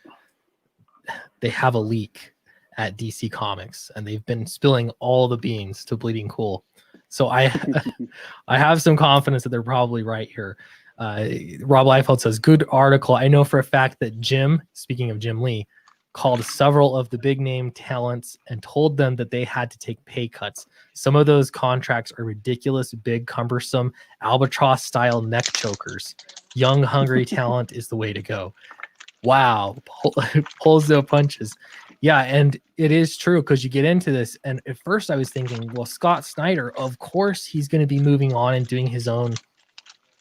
leak at DC Comics, and they've been spilling all the beans to Bleeding Cool. So I have some confidence that they're probably right here. Rob Liefeld says, good article. I know for a fact that Jim, speaking of Jim Lee, called several of the big name talents and told them that they had to take pay cuts. Some of those contracts are ridiculous, big, cumbersome, albatross style neck chokers. Young, hungry talent is the way to go. Wow. Pulls no punches. Yeah, and it is true, because you get into this, and at first I was thinking, well, Scott Snyder, of course he's going to be moving on and doing his own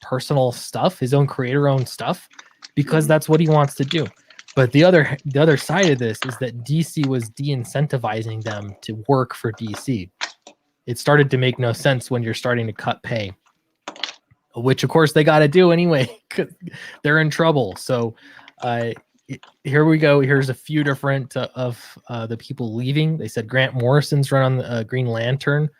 personal stuff, his own creator-owned stuff, because that's what he wants to do. But the other side of this is that DC was de-incentivizing them to work for DC. It started to make no sense when you're starting to cut pay, which of course they got to do anyway, because they're in trouble. So here we go. Here's a few different of the people leaving. They said Grant Morrison's run on Green Lantern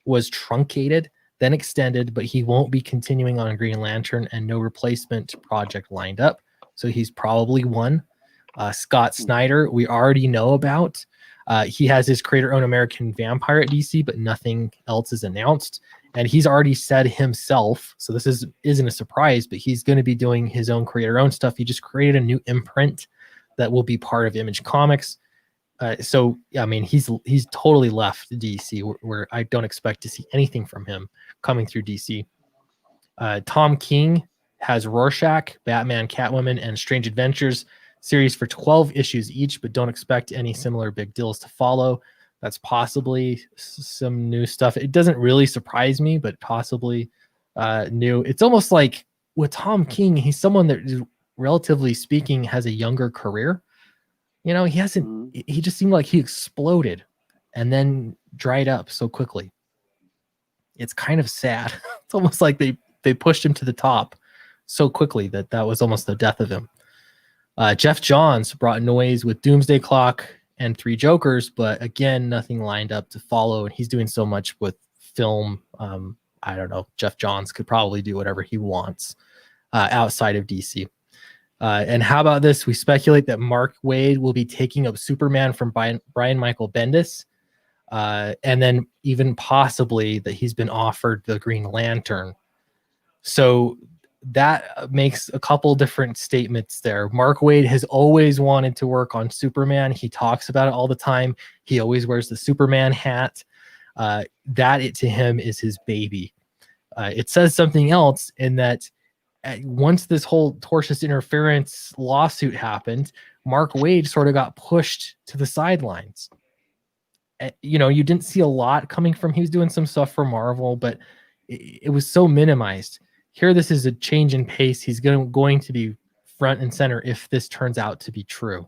was truncated, then extended, but he won't be continuing on Green Lantern, and no replacement project lined up. So he's probably one. Scott Snyder, we already know about. He has his creator-owned American Vampire at DC, but nothing else is announced. And he's already said himself, so this isn't a surprise, but he's going to be doing his own creator-owned stuff. He just created a new imprint that will be part of Image Comics. So I mean, he's totally left DC, where I don't expect to see anything from him coming through DC. Tom King has Rorschach, Batman, Catwoman, and Strange Adventures series for 12 issues each, but don't expect any similar big deals to follow. That's possibly some new stuff. It doesn't really surprise me, but possibly new. It's almost like with Tom King, he's someone that, relatively speaking, has a younger career. He just seemed like he exploded and then dried up so quickly. It's kind of sad. It's almost like they pushed him to the top so quickly that was almost the death of him. Jeff Johns brought noise with Doomsday Clock and Three Jokers, but again, nothing lined up to follow. And he's doing so much with film. I don't know. Jeff Johns could probably do whatever he wants outside of DC. And how about this? We speculate that Mark Waid will be taking up Superman from Brian Michael Bendis. And then even possibly that he's been offered the Green Lantern. So that makes a couple different statements there. Mark Waid has always wanted to work on Superman. He talks about it all the time. He always wears the Superman hat. To him is his baby. It says something else in that once this whole tortious interference lawsuit happened, Mark Waid sort of got pushed to the sidelines. You didn't see a lot coming from, he was doing some stuff for Marvel, but it was so minimized. Here, this is a change in pace. He's going to be front and center if this turns out to be true.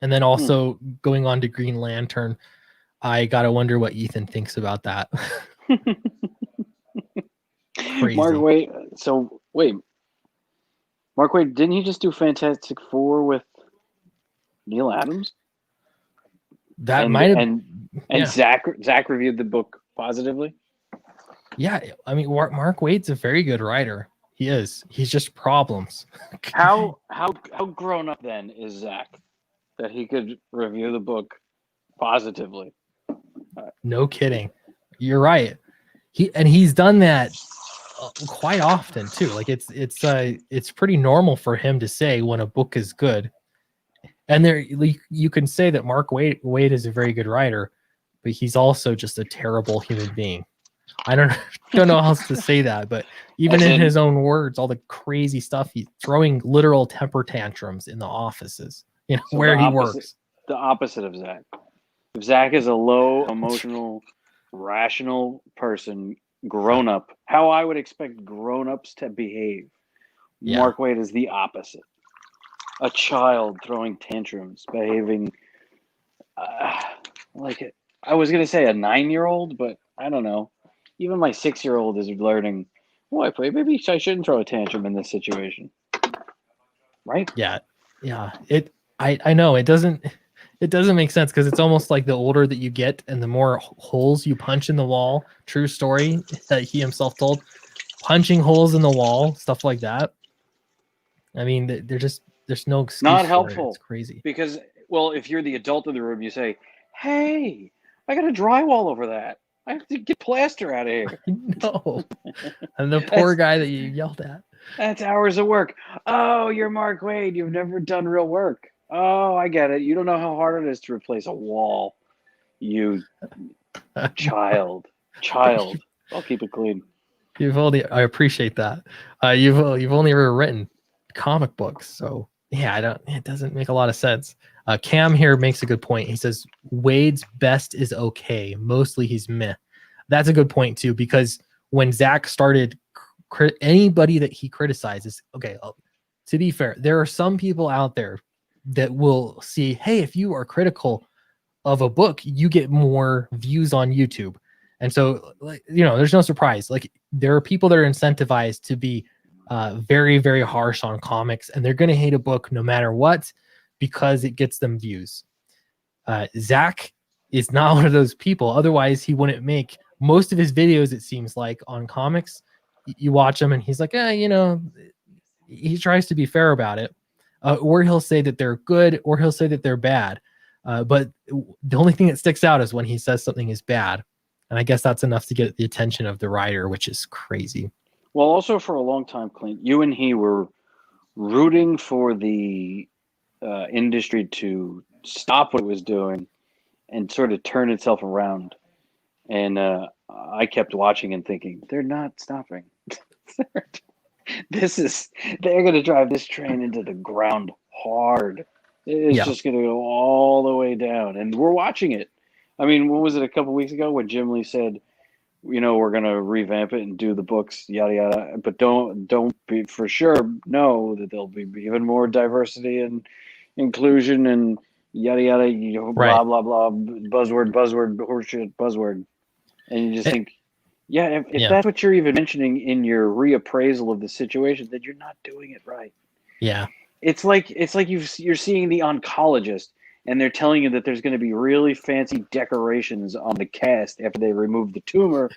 And then also going on to Green Lantern, I gotta wonder what Ethan thinks about that. Crazy. Mark Waid. So wait, Mark Waid, didn't he just do Fantastic Four with Neil Adams? That might have. And yeah. Zach reviewed the book positively. Yeah, I mean, Mark Waid's a very good writer. He is. He's just problems. How grown up then is Zach that he could review the book positively? No kidding. You're right. He's done that quite often too. Like it's pretty normal for him to say when a book is good. And there you can say that Mark Waid is a very good writer, but he's also just a terrible human being. I don't know how else to say that, but even in his own words, all the crazy stuff, he's throwing literal temper tantrums in the offices, so where he works. The opposite of Zach. If Zach is a low emotional, rational person, grown up, how I would expect grown-ups to behave. Yeah. Mark Waid is the opposite. A child throwing tantrums, behaving like it. I was going to say a 9-year-old, but I don't know. Even my 6-year-old is learning, maybe I shouldn't throw a tantrum in this situation. Right? Yeah. I know it doesn't make sense because it's almost like the older that you get and the more holes you punch in the wall. True story that he himself told. Punching holes in the wall, stuff like that. I mean, there's no excuse. Not helpful. It's crazy. Because, if you're the adult in the room, you say, "Hey, I got a drywall over that. I have to get plaster out of here." No. And the poor guy that you yelled at. That's hours of work. Oh, you're Mark Waid. You've never done real work. Oh, I get it. You don't know how hard it is to replace a wall. You child. I'll keep it clean. I appreciate that. You've only ever written comic books, so yeah, it doesn't make a lot of sense. Cam here makes a good point. He says Wade's best is okay. Mostly he's meh. That's a good point too, because when Zach started, anybody that he criticizes, okay, to be fair, there are some people out there that will see, hey, if you are critical of a book, you get more views on YouTube. And so, there's no surprise. Like, there are people that are incentivized to be very, very harsh on comics, and they're going to hate a book no matter what because it gets them views. Zach is not one of those people. Otherwise, he wouldn't make most of his videos, it seems like, on comics. You watch him and he's like, he tries to be fair about it. Or he'll say that they're good, or he'll say that they're bad. But the only thing that sticks out is when he says something is bad. And I guess that's enough to get the attention of the writer, which is crazy. Well, also for a long time, Clint, you and he were rooting for the industry to stop what it was doing and sort of turn itself around. And I kept watching and thinking, they're not stopping. They're going to drive this train into the ground hard. It's just going to go all the way down. And we're watching it. I mean, what was it a couple weeks ago when Jim Lee said, we're going to revamp it and do the books, yada, yada. But don't be for sure know that there'll be even more diversity and inclusion and yada, yada, blah, blah, blah, buzzword, horseshit, buzzword. And you just think, if that's what you're even mentioning in your reappraisal of the situation, then you're not doing it right. Yeah. It's like you're seeing the oncologist and they're telling you that there's going to be really fancy decorations on the cast after they remove the tumor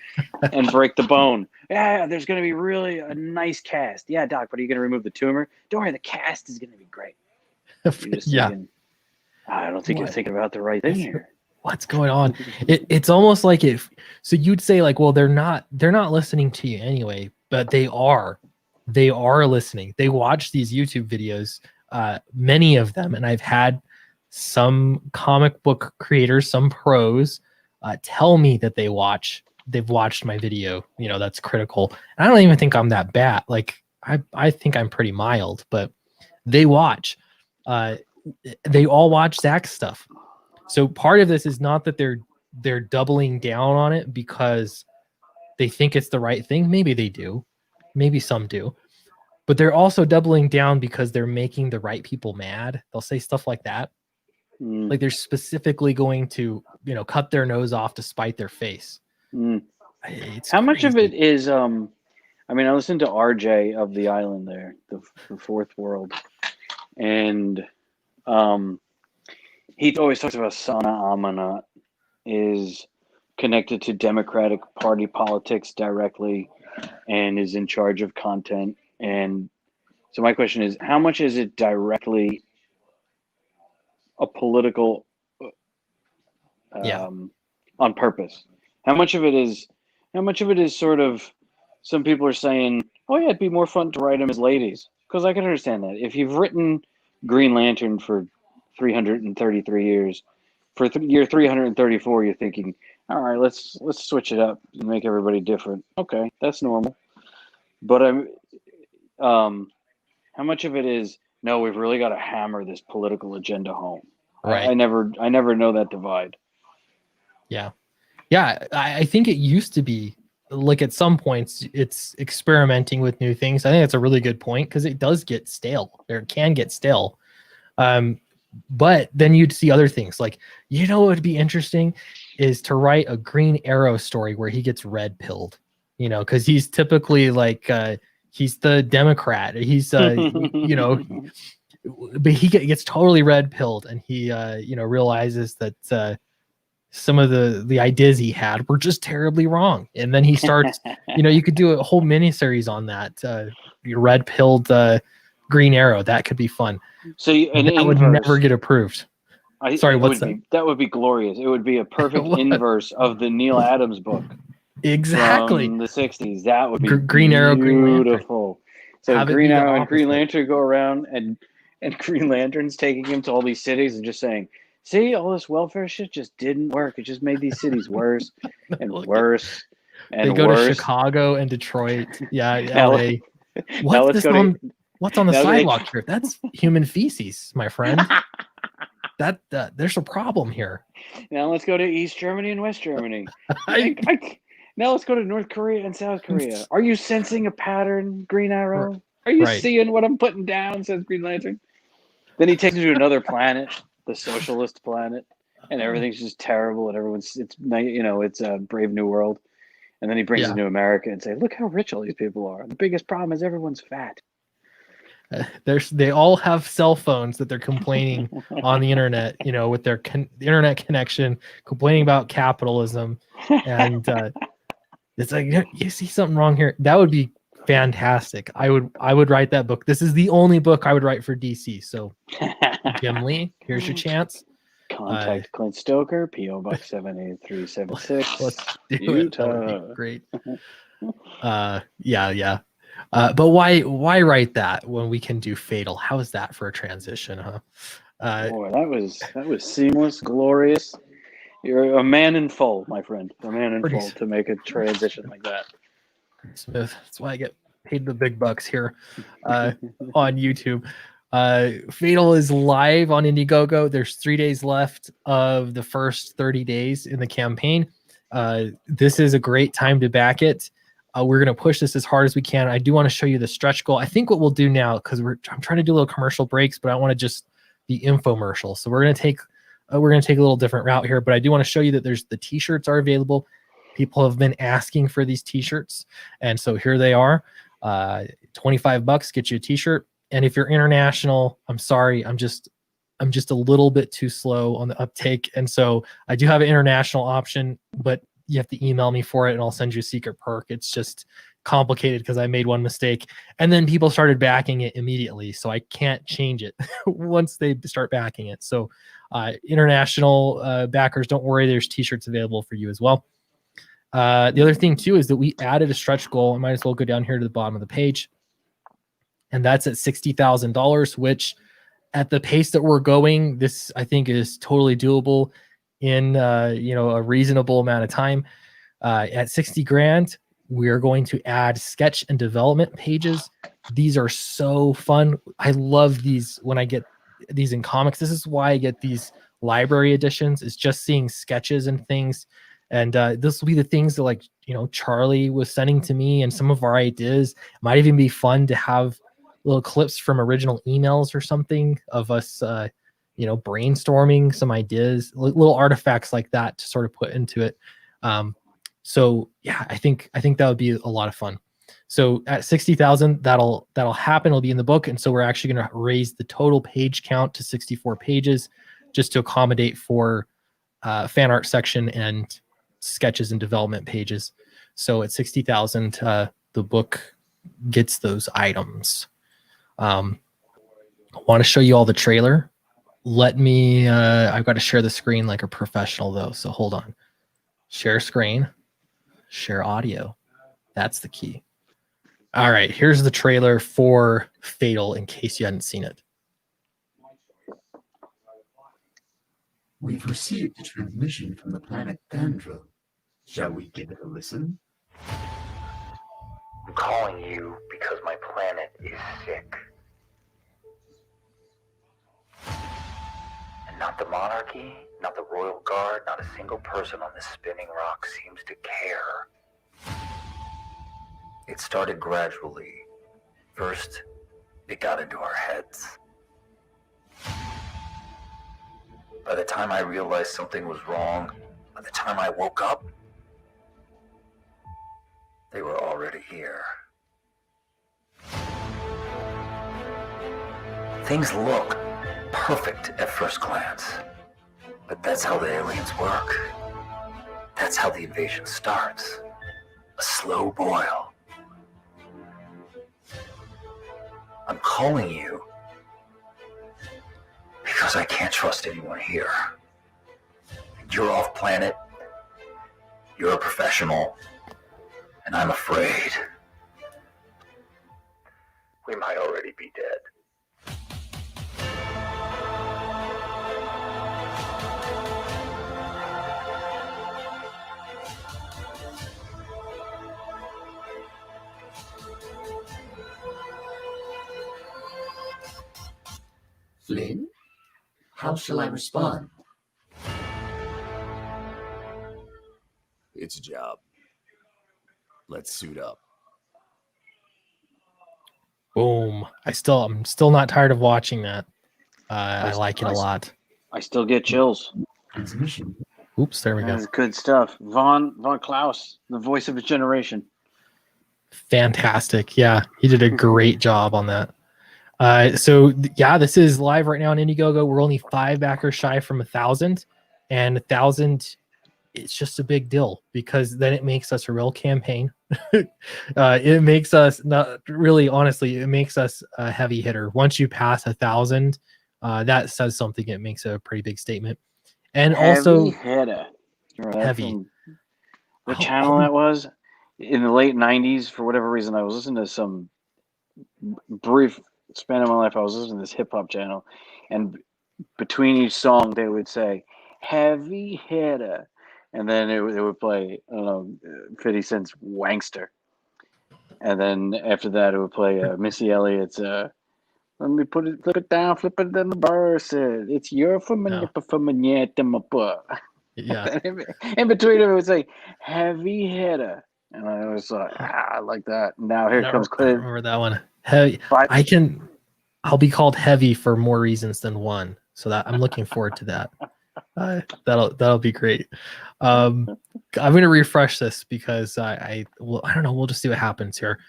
and break the bone. Yeah, there's going to be really a nice cast. Yeah, doc, but are you going to remove the tumor? Don't worry, the cast is going to be great. Thinking, I don't think you're thinking about the right thing here. What's going on? It's almost like so you'd say like, well, they're not listening to you anyway, but they are listening. They watch these YouTube videos, many of them. And I've had some comic book creators, some pros, tell me that they've watched my video, that's critical. And I don't even think I'm that bad. Like I think I'm pretty mild, but they watch, they all watch Zach's stuff. So part of this is not that they're doubling down on it because they think it's the right thing. Maybe they do. Maybe some do. But they're also doubling down because they're making the right people mad. They'll say stuff like that. Like they're specifically going to, cut their nose off to spite their face. It's How much of crazy. it is I listened to RJ of the island there, the fourth world, and he always talks about Sana Amanat is connected to Democratic Party politics directly and is in charge of content. And so my question is, how much is it directly a political on purpose? How much of it is sort of, some people are saying, oh yeah, it'd be more fun to write them as ladies, because I can understand that. If you've written Green Lantern for 333 years, for year 334 you're thinking, all right, let's switch it up and make everybody different. Okay, that's normal. But how much of it is, no, we've really got to hammer this political agenda home? Right. I never know that divide. Yeah. I think it used to be like, at some points it's experimenting with new things. I think that's a really good point, because it does get stale, or it can get stale. But then you'd see other things like, what would be interesting is to write a Green Arrow story where he gets red pilled, because he's typically like, he's the Democrat. He's, but he gets totally red pilled, and he, realizes that some of the ideas he had were just terribly wrong. And then he starts, you could do a whole miniseries on that, red pilled Green Arrow. That could be fun. So that would never get approved. Sorry, what's that? That would be glorious. It would be a perfect inverse of the Neil Adams book. Exactly. From the 60s. That would be Green Arrow, beautiful. So Green Arrow and Green opposite. Lantern go around, and Green Lantern's taking him to all these cities and just saying, see, all this welfare shit just didn't work. It just made these cities worse and worse and they go worse. to Chicago and Detroit. Yeah, LA. What's on the sidewalk here? That's human feces, my friend. That there's a problem here. Now let's go to East Germany and West Germany. Now let's go to North Korea and South Korea. Are you sensing a pattern, Green Arrow? Are you seeing what I'm putting down, says Green Lantern? Then he takes him to another planet, the socialist planet, and everything's just terrible, and it's a Brave New World. And then he brings him to America and say, look how rich all these people are. The biggest problem is everyone's fat. They all have cell phones that they're complaining on the internet, with their internet connection, complaining about capitalism. And it's like, you see something wrong here. That would be fantastic. I would write that book. This is the only book I would write for DC. So Jim Lee, here's your chance. Contact Clint Stoker, P.O. Box 78376. Let's do Utah. It. That would be great. Yeah. But why write that when we can do Fatal? How is that for a transition, huh? Boy, that was seamless, glorious. You're a man in full, my friend. A man in full to make a transition like that. Smooth. That's why I get paid the big bucks here on YouTube. Fatal is live on Indiegogo. There's 3 days left of the first 30 days in the campaign. This is a great time to back it. We're going to push this as hard as we can. I do want to show you the stretch goal. I think what we'll do now, because I'm trying to do little commercial breaks, but I want to just be infomercial. So we're going to take a little different route here, but I do want to show you that the t-shirts are available. People have been asking for these t-shirts, and so here they are. $25 get you a t-shirt. And if you're international, I'm sorry, I'm just a little bit too slow on the uptake, and so I do have an international option, but you have to email me for it and I'll send you a secret perk. It's just complicated because I made one mistake, and then people started backing it immediately, so I can't change it once they start backing it. So international backers, don't worry, there's t-shirts available for you as well. The other thing too is that we added a stretch goal. I might as well go down here to the bottom of the page, and that's at $60,000, which at the pace that we're going, this I think is totally doable in a reasonable amount of time. At 60 grand, we're going to add sketch and development pages. These are so fun. I love these when I get these in comics. This is why I get these library editions, is just seeing sketches and things. And this will be the things that Charlie was sending to me, and some of our ideas. It might even be fun to have little clips from original emails or something of us brainstorming some ideas, little artifacts like that to sort of put into it. So yeah, I think that would be a lot of fun. So at 60,000, that'll happen. It'll be in the book, and so we're actually going to raise the total page count to 64 pages, just to accommodate for fan art section and sketches and development pages. So at 60,000, the book gets those items. I want to show you all the trailer. Let me. I've got to share the screen like a professional though. So hold on. Share screen. Share audio. That's the key. All right, here's the trailer for Fatal in case you hadn't seen it. We've received a transmission from the planet Thandra. Shall we give it a listen? I'm calling you because my planet is sick. And not the monarchy, not the royal guard, not a single person on this spinning rock seems to care. It started gradually. First, it got into our heads. By the time I realized something was wrong, by the time I woke up, they were already here. Things look perfect at first glance, but that's how the aliens work. That's how the invasion starts. A slow boil. I'm calling you because I can't trust anyone here. You're off planet, you're a professional, and I'm afraid we might already be dead. Flynn? How shall I respond? It's a job. Let's suit up. Boom. I'm still not tired of watching that. I like it a lot. I still get chills. Transmission. Oops, there we go. That's good stuff. Von Klaus, the voice of a generation. Fantastic. Yeah, he did a great job on that. This is live right now on Indiegogo. We're only 5 backers shy from 1,000, and 1,000. It's just a big deal because then it makes us a real campaign. It makes us not really, honestly, it makes us a heavy hitter. Once you pass 1,000, that says something. It makes a pretty big statement. And Heavy also hitter. heavy. What channel that was? In the late 90s, for whatever reason, I was listening to some brief span of my life. I was listening to this hip hop channel, and between each song, they would say, heavy hitter. And then it would play, I don't know, 50 Cent's Wankster. And then after that, it would play Missy Elliott's, let me flip it down, flip it in the verse. It's your Yeah. In between it would say, heavy hitter. And I was like, I like that. Now here comes I Clint. remember that one. Heavy. But I'll be called heavy for more reasons than one. So that I'm looking forward to that. That'll be great. I'm gonna refresh this because I don't know. We'll just see what happens here.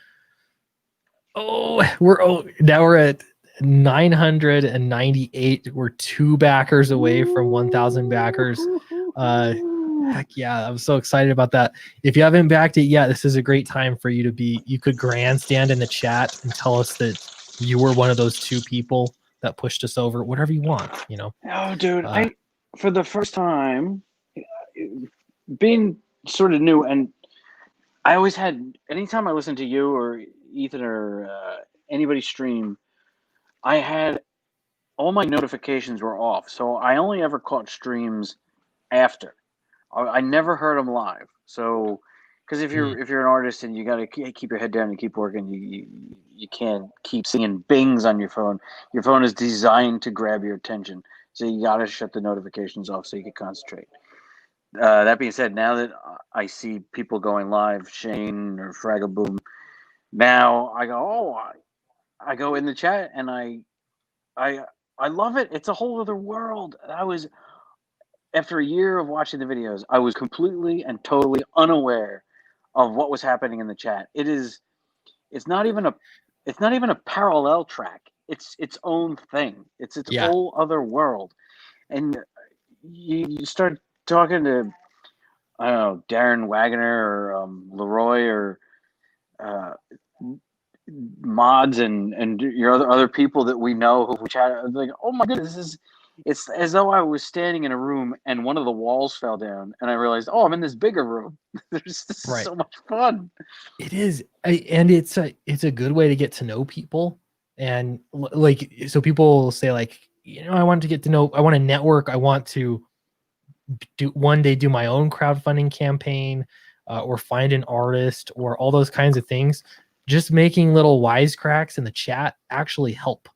Now we're at 998. We're 2 backers away from 1,000 backers. Heck yeah, I'm so excited about that. If you haven't backed it yet, this is a great time for you to be. You could grandstand in the chat and tell us that you were one of those 2 people that pushed us over. Whatever you want, Oh, dude, for the first time, being sort of new, and I always had, anytime I listened to you or Ethan or anybody stream, I had all my notifications were off. So I only ever caught streams after. I never heard them live. So, because if you're an artist and you got to keep your head down and keep working, you can't keep seeing bings on your phone. Your phone is designed to grab your attention. So you got to shut the notifications off so you can concentrate. That being said, now that I see people going live, Shane or Fragaboom, now I go, I go in the chat and I I love it. It's a whole other world. After a year of watching the videos, I was completely and totally unaware of what was happening in the chat. It's not even a parallel track. It's its own thing. It's its Yeah. whole other world. And you start talking to, I don't know, Darren Wagner or Leroy or mods and your other people that we know who chat, like, oh my goodness, it's as though I was standing in a room and one of the walls fell down and I realized, oh, I'm in this bigger room. This is Right. so much fun. It is, and it's a good way to get to know people, and like, so people say like, I want to get to know, I want to network, I want to one day do my own crowdfunding campaign, or find an artist, or all those kinds of things. Just making little wisecracks in the chat actually help,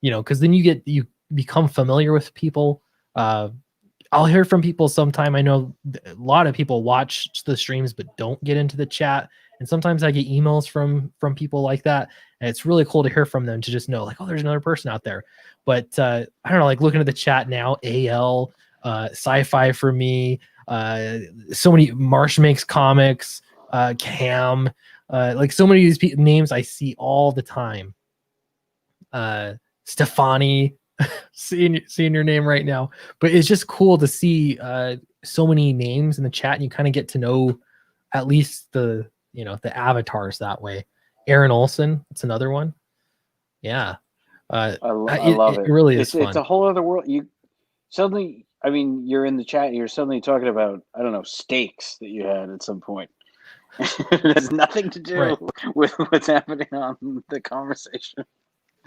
because then you become familiar with people. I'll hear from people sometime. I know a lot of people watch the streams but don't get into the chat, and sometimes I get emails from people like that, and it's really cool to hear from them, to just know like, oh, there's another person out there. But I don't know, like looking at the chat now, AL, sci-fi for me, so many, Marsh Makes Comics, Cam, like so many of these names I see all the time. Stefani, seeing your name right now, but it's just cool to see so many names in the chat, and you kind of get to know at least the avatars that way. Aaron Olson, that's another one. Yeah. I love it. It really is fun. It's a whole other world. You suddenly, I mean, you're in the chat, you're suddenly talking about, I don't know, steaks that you had at some point. It has nothing to do with what's happening on the conversation.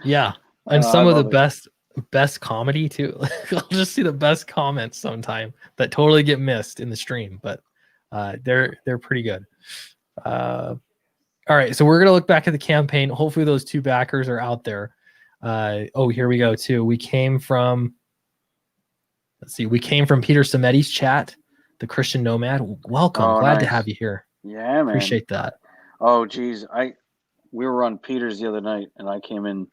Yeah. And some of the it. best comedy too. I'll just see the best comments sometime that totally get missed in the stream, but they're pretty good. All right, so we're gonna look back at the campaign. Hopefully those two backers are out there. Oh, here we go too. We came from Peter Sameti's chat, the Christian Nomad. Welcome. Glad to have you here. Yeah, man. Appreciate that. Oh, geez. We were on Peter's the other night, and I came in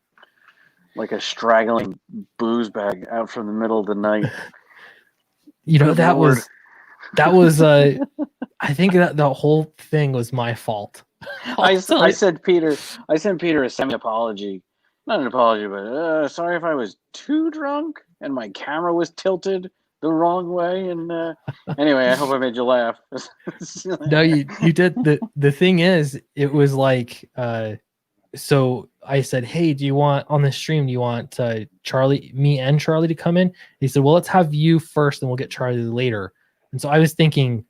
like a straggling booze bag out from the middle of the night. That was I think that the whole thing was my fault. I sent Peter a semi-apology. Not an apology, but sorry if I was too drunk and my camera was tilted the wrong way. And anyway, I hope I made you laugh. No, you did. The thing is, it was like, so I said, hey, do you want Charlie, me and Charlie to come in? He said, well, let's have you first and we'll get Charlie later. And so I was thinking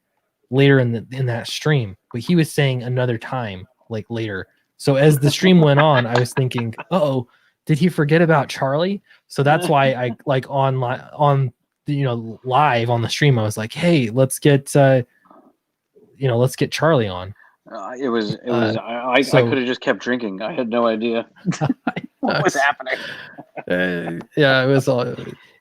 later in that stream, but he was saying another time, like later. So as the stream went on, I was thinking, uh-oh, did he forget about Charlie? So that's why I like on live on the stream, I was like, hey, let's get Charlie on. I could have just kept drinking. I had no idea what was happening. Yeah, it was all.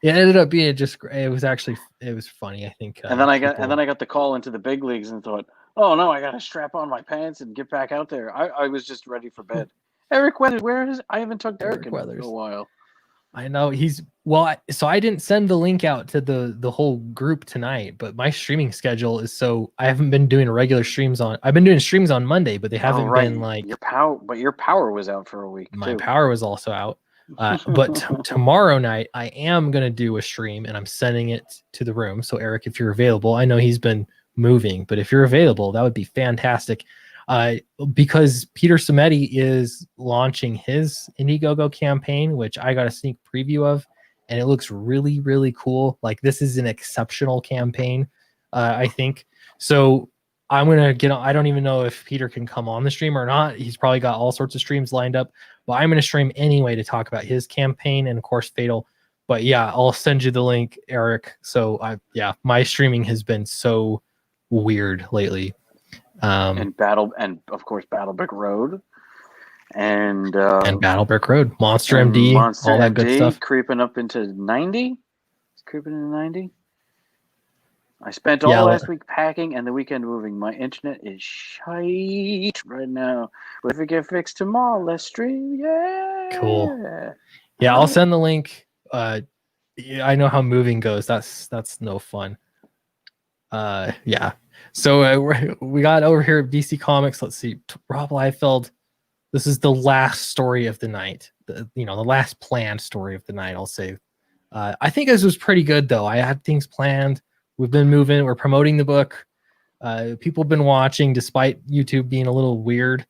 It ended up being just. It was funny. I think. And then I got the call into the big leagues and thought, oh no, I got to strap on my pants and get back out there. I was just ready for bed. Eric Weathers, where is? I haven't talked to Eric in a while. I know so I didn't send the link out to the whole group tonight, but my streaming schedule is I haven't been doing regular streams I've been doing streams on Monday, but they haven't been like your power was out for a week. My power was also out. But tomorrow night I am going to do a stream and I'm sending it to the room. So Eric, if you're available, I know he's been moving, but if you're available, that would be fantastic. Because Peter Sameti is launching his Indiegogo campaign, which I got a sneak preview of, and it looks really, really cool. Like, this is an exceptional campaign, I think. So I'm going to get on. I don't even know if Peter can come on the stream or not. He's probably got all sorts of streams lined up, but I'm going to stream anyway to talk about his campaign and, of course, Fatal. But yeah, I'll send you the link, Eric. So my streaming has been so weird lately. And of course Battlebrick Road and Battlebrick Road, Monster MD, all that good stuff. Creeping up into 90. It's creeping into 90. I spent all last week packing and the weekend moving. My internet is shite right now. But if it get fixed tomorrow, let's stream. Yeah. Cool. Yeah, I'll send the link Yeah, I know how moving goes. That's no fun. Yeah. So we got over here at DC Comics. Let's see, Rob Liefeld. This is the last story of the night. The last planned story of the night. I'll say. I think this was pretty good though. I had things planned. We've been moving. We're promoting the book. People have been watching, despite YouTube being a little weird.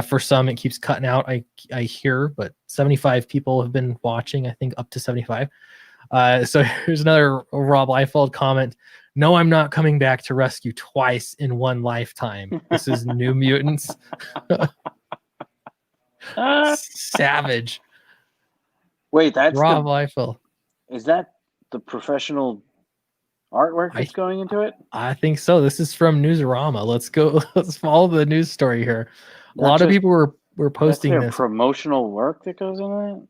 For some, it keeps cutting out. I hear, but 75 people have been watching. I think up to 75. So here's another Rob Liefeld comment. No, I'm not coming back to rescue twice in one lifetime. This is New Mutants. Savage. Wait, that's Rob Liefeld. Is that the professional artwork that's going into it? I think so. This is from Newsarama. Let's go. Let's follow the news story here. A lot of people were posting that's their this promotional work that goes into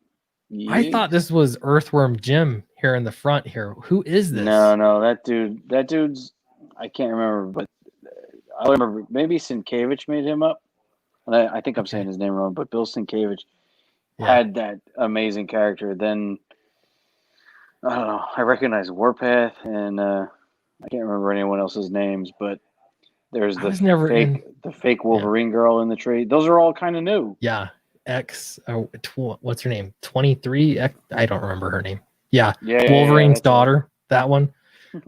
it. I thought this was Earthworm Jim here in the front here. Who is this? No, that dude's I can't remember, but I remember maybe Sienkiewicz made him up. And I think I'm saying his name wrong, but Bill Sienkiewicz had that amazing character. Then I don't know. I recognize Warpath and I can't remember anyone else's names, but there's the fake Wolverine girl in the tree. Those are all kind of new. Yeah. What's her name? 23. I don't remember her name. Yeah. Wolverine's daughter. That one.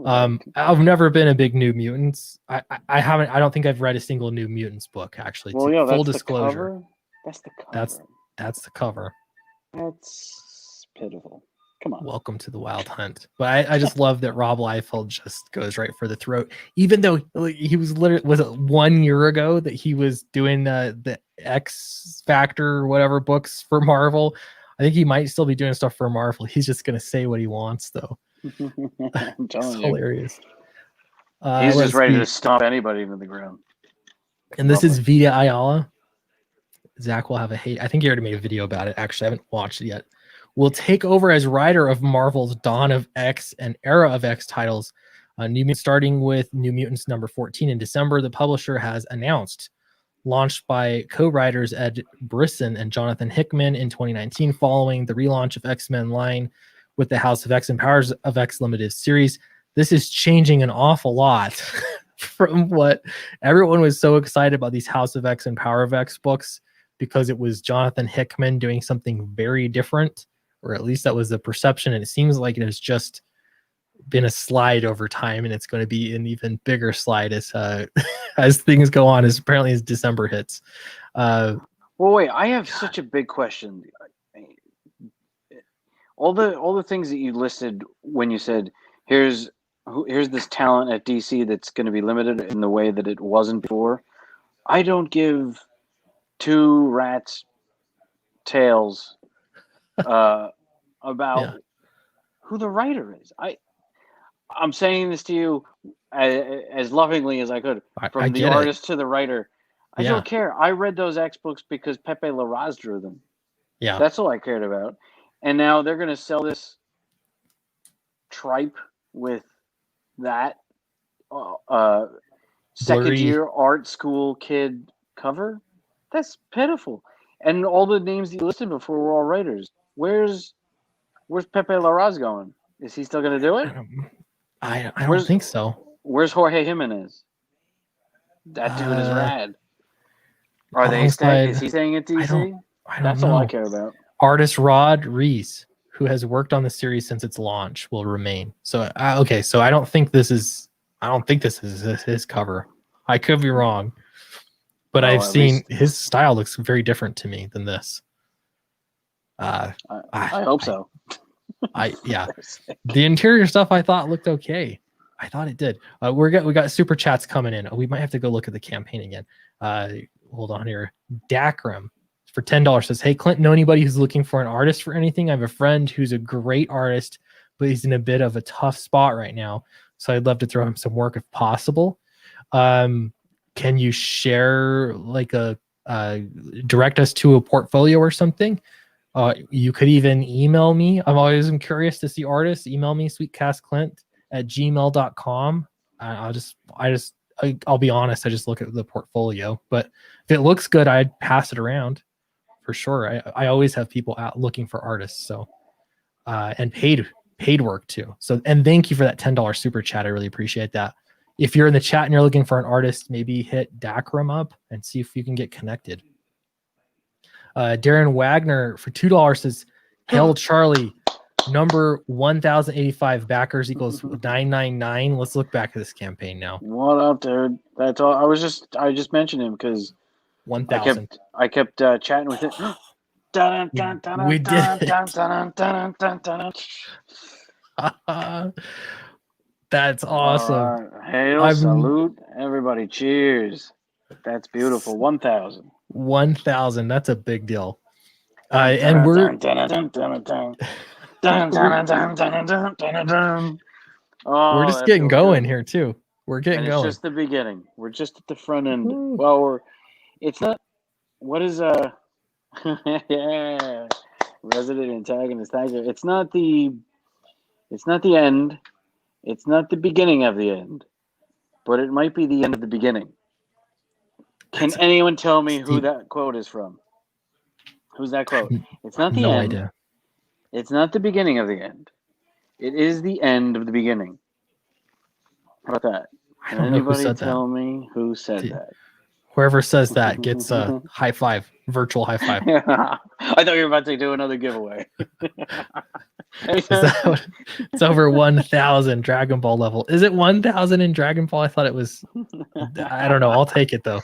I've never been a big New Mutants. I don't think I've read a single New Mutants book actually. Well, yeah, full that's disclosure. That's the cover. That's the cover. That's pitiful. Come on. Welcome to the Wild Hunt. But I just love that Rob Liefeld just goes right for the throat. Even though he was literally, was it 1 year ago that he was doing the X Factor or whatever books for Marvel? I think he might still be doing stuff for Marvel. He's just going to say what he wants though. I'm telling you. Hilarious. He's just ready to stomp anybody into the ground. And this is Vita Ayala. Zach will have I think he already made a video about it. Actually, I haven't watched it yet. Will take over as writer of Marvel's Dawn of X and Era of X titles. Starting with New Mutants number 14 in December, the publisher has announced. Launched by co-writers Ed Brisson and Jonathan Hickman in 2019, following the relaunch of X-Men line with the House of X and Powers of X limited series. This is changing an awful lot from what everyone was so excited about these House of X and Power of X books, because it was Jonathan Hickman doing something very different, or at least that was the perception. And it seems like it has just been a slide over time, and it's going to be an even bigger slide as as things go on, as apparently as December hits. Well, wait, I have such a big question. All the things that you listed when you said here's this talent at DC that's going to be limited in the way that it wasn't before. I don't give two rats' tails about who the writer is. I'm saying this to you as lovingly as I could, from the artist to the writer. I don't care. I read those X books because Pepe Larraz drew them. Yeah, that's all I cared about. And now they're going to sell this tripe with that second-year art school kid cover. That's pitiful. And all the names that you listed before were all writers. Where's Pepe Larraz going? Is he still going to do it? I don't think so. Where's Jorge Jimenez? That dude is rad. Are they staying? Is he staying at DC? That's all I care about. Artist Rod Reese, who has worked on the series since its launch, will remain. So so I don't think this is his cover. I could be wrong, but I've seen his style looks very different to me than this. I hope so. The interior stuff I thought looked okay. I thought it did. We got super chats coming in. We might have to go look at the campaign again. Hold on here. Dakram for $10 says, "Hey Clint, know anybody who's looking for an artist for anything? I have a friend who's a great artist, but he's in a bit of a tough spot right now. So I'd love to throw him some work if possible. Can you share like direct us to a portfolio or something? You could even email me. I'm always curious to see artists. Email me sweetcastclint@gmail.com. I'll be honest. I just look at the portfolio, but if it looks good, I'd pass it around for sure. I always have people out looking for artists. So and paid work too. So, and thank you for that $10 super chat. I really appreciate that. If you're in the chat and you're looking for an artist, maybe hit Dakram up and see if you can get connected. Darren Wagner for $2 says, Hail Charlie, number 1085 backers equals 999. Let's look back at this campaign now. What up, dude? That's all. I just mentioned him because 1000. I kept chatting with it. We did That's awesome. Right. Hail, salute, everybody. Cheers. That's beautiful. 1,000. 1,000. That's a big deal. And we're just getting going here too. We're getting going. It's just the beginning. We're just at the front end. Ooh. Well, it's not. What is yeah, resident antagonist tiger. It's not the end. It's not the beginning of the end, but it might be the end of the beginning. Can anyone tell me who that quote is from? Who's that quote? It's not the end. Idea. It's not the beginning of the end. It is the end of the beginning. How about that? Can anybody tell me who said that? Whoever says that gets a high five, virtual high five. I thought you were about to do another giveaway. It's over 1,000 Dragon Ball level. Is it 1,000 in Dragon Ball? I thought it was. I don't know. I'll take it though.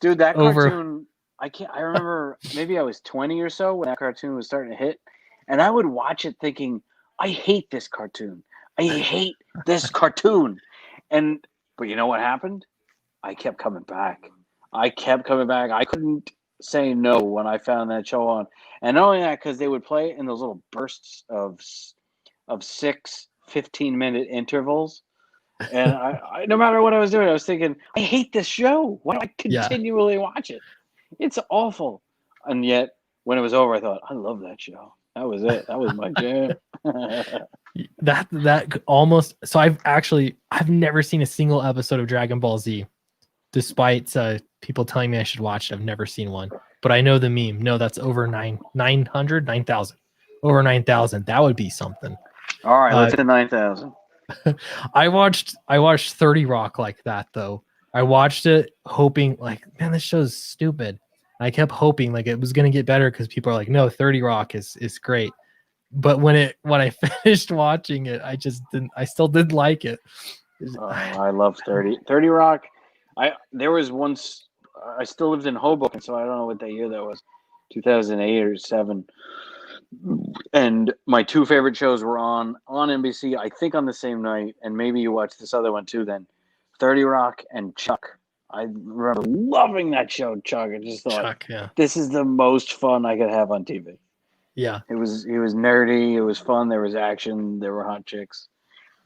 Dude, that cartoon. I remember maybe I was 20 or so when that cartoon was starting to hit, and I would watch it thinking, I hate this cartoon. I hate this cartoon. But you know what happened? I kept coming back. I couldn't say no when I found that show on. And not only that, because they would play it in those little bursts of 6 15-minute intervals. And I no matter what I was doing, I was thinking, I hate this show. Why do I continually watch it? It's awful. And yet, when it was over, I thought, I love that show. That was it. That was my jam. that almost. So I've never seen a single episode of Dragon Ball Z, despite people telling me I should watch it. I've never seen one, but I know the meme. No, that's over 9,000. Over 9,000. That would be something. All right, let's hit 9,000. I watched 30 Rock like that though. I watched it hoping like, man, this show's stupid. I kept hoping like it was gonna get better because people are like, no, 30 Rock is great. But when I finished watching it, I still didn't like it. I love 30 Rock. There was once I still lived in Hoboken, so I don't know what that year that was, 2008 or 7. And my two favorite shows were on NBC, I think on the same night, and maybe you watched this other one too then, 30 Rock and Chuck. I remember loving that show, Chuck. I just thought, this is the most fun I could have on TV. Yeah. It was nerdy, it was fun, there was action, there were hot chicks.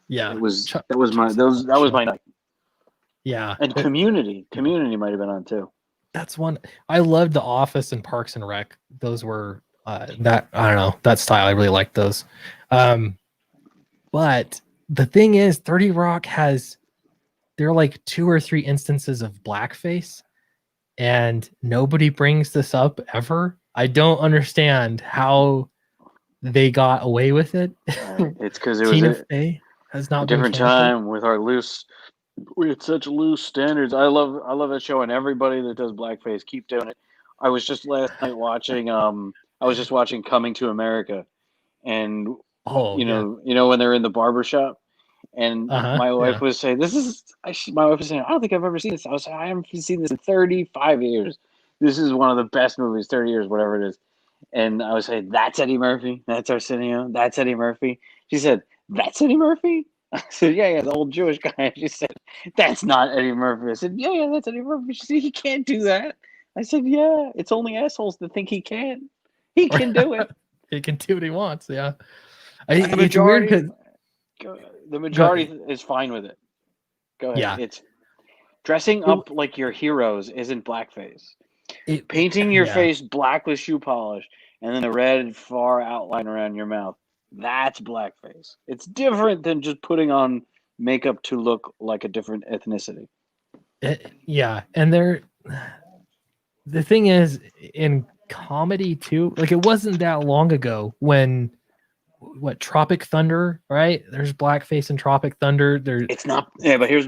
Yeah. That was my night. Yeah. And Community might have been on too. That's one. I loved The Office and Parks and Rec. Those were that, I don't know, that style. I really liked those. But the thing is, 30 Rock there are like 2 or 3 instances of blackface, and nobody brings this up ever. I don't understand how they got away with it. It's because it was has not a different time with we had such loose standards. I love that show, and everybody that does blackface, keep doing it. I was just last night watching Coming to America, and you know when they're in the barbershop, and my wife was saying, my wife was saying, I don't think I've ever seen this. I was saying, I haven't seen this in 35 years. This is one of the best movies, 30 years, whatever it is. And I was saying, that's Eddie Murphy. That's Arsenio. That's Eddie Murphy. She said, that's Eddie Murphy? I said, yeah, the old Jewish guy. She said, that's not Eddie Murphy. I said, yeah, that's Eddie Murphy. She said, he can't do that. I said, yeah, it's only assholes that think he can. He can do it. He can do what he wants, yeah. The majority is fine with it. Go ahead. Yeah. It's dressing up like your heroes isn't blackface. Painting your face black with shoe polish and then a red far outline around your mouth. That's blackface. It's different than just putting on makeup to look like a different ethnicity. And the thing is, in comedy too, like it wasn't that long ago when what Tropic Thunder, right? There's blackface in Tropic Thunder. It's not. Yeah, but I'll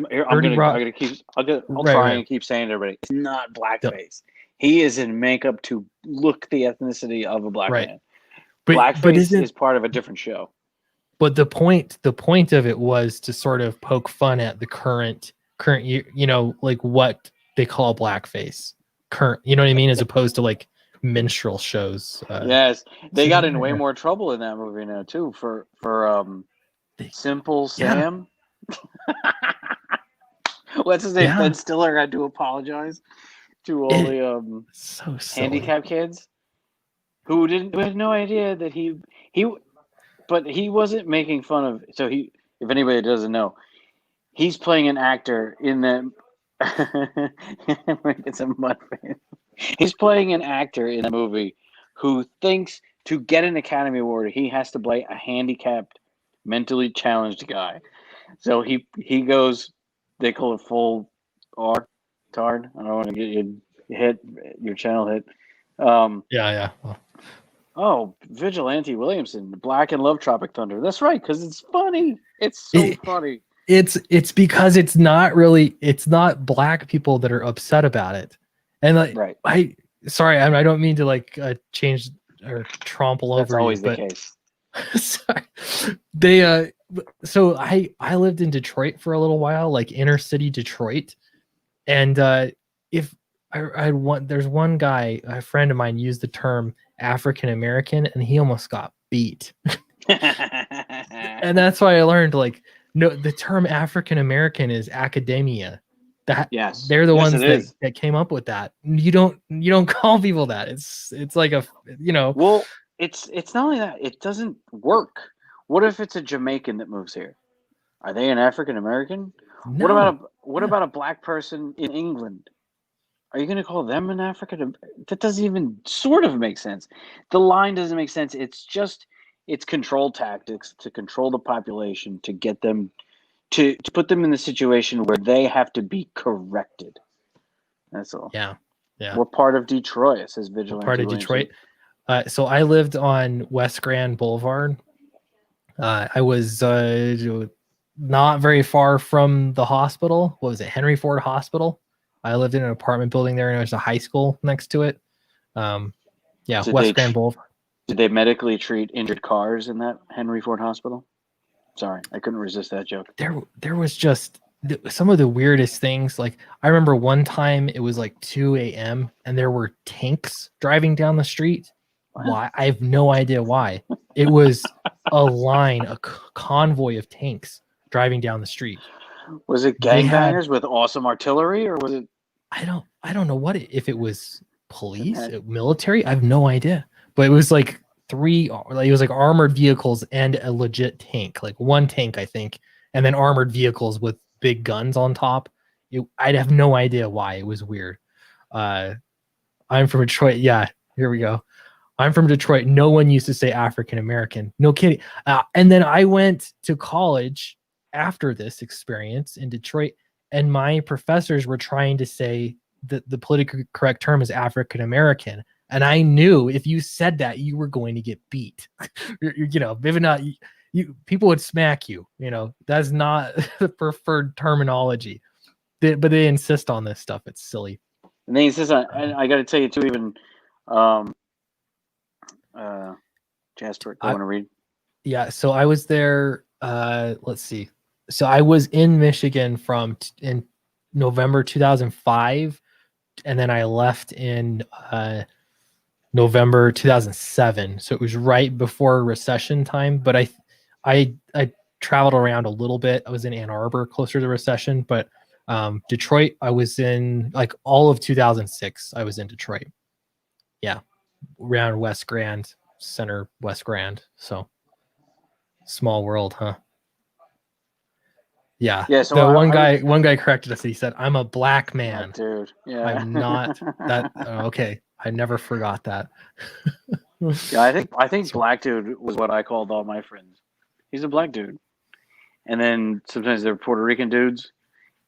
try and keep saying to everybody, it's not blackface. He is in makeup to look the ethnicity of a black man. Blackface is part of a different show. But the point of it was to sort of poke fun at the current like what they call blackface. You know what I mean? As opposed to like minstrel shows. Yes, they got in way more trouble in that movie now too for Simple Sam. What's his name? Yeah. Ben Stiller had to apologize to all the so handicapped kids who had no idea that but he wasn't making fun of. So if anybody doesn't know, he's playing an actor in the. It's a mud fan. He's playing an actor in a movie who thinks to get an Academy Award he has to play a handicapped, mentally challenged guy. So he goes. They call it full R, tard. I don't want to get you hit your channel hit. Yeah. Oh, Vigilante Williamson, Black and Love Tropic Thunder. That's right, because it's funny. It's so funny. It's because it's not black people that are upset about it. And like, right. I don't mean to like change or trample over. That's always the case. Sorry. They so I lived in Detroit for a little while, like inner city Detroit. And if there's one guy, a friend of mine used the term African American, and he almost got beat. And that's why I learned like no, the term African American is academia. They're the ones that came up with that. You don't call people that. It's like a Well, it's not only that, it doesn't work. What if it's a Jamaican that moves here? Are they an African American? No. What about a black person in England? Are you going to call them an African? That doesn't even sort of make sense. The line doesn't make sense. It's control tactics to control the population, to get them to put them in the situation where they have to be corrected. That's all. Yeah. We're part of Detroit. It says Vigilante. Part of Detroit. So I lived on West Grand Boulevard. I was not very far from the hospital. What was it? Henry Ford Hospital. I lived in an apartment building there, and there's a high school next to it. West Grand Boulevard. Did they medically treat injured cars in that Henry Ford Hospital? Sorry, I couldn't resist that joke. There was just some of the weirdest things. Like I remember one time it was like 2 a.m. and there were tanks driving down the street. Why? I have no idea why. It was a line, a convoy of tanks driving down the street. Was it gangbangers with awesome artillery, or was it? I don't know if it was police, military. I have no idea. But it was like armored vehicles and a legit tank, like one tank, I think, and then armored vehicles with big guns on top. I'd have no idea why. It was weird. I'm from Detroit. Yeah, here we go. I'm from Detroit. No one used to say African American. No kidding. And then I went to college after this experience in Detroit, and my professors were trying to say that the politically correct term is African American. And I knew if you said that, you were going to get beat. Maybe not. People would smack you. That's not the preferred terminology. But they insist on this stuff. It's silly. And they insist on. And I got to tell you too. Even Jasper, do you want to read? Yeah. So I was there. Let's see. So I was in Michigan in November 2005, and then I left in November 2007. So it was right before recession time. But I traveled around a little bit. I was in Ann Arbor, closer to the recession. But Detroit, I was in like all of 2006. I was in Detroit. Yeah, around West Grand, center West Grand. So small world, huh? Yeah. So the one guy corrected us. He said, "I'm a black man." Oh, dude. Yeah. I'm not that. Okay. I never forgot that. Yeah, I think black dude was what I called all my friends. He's a black dude. And then sometimes they're Puerto Rican dudes.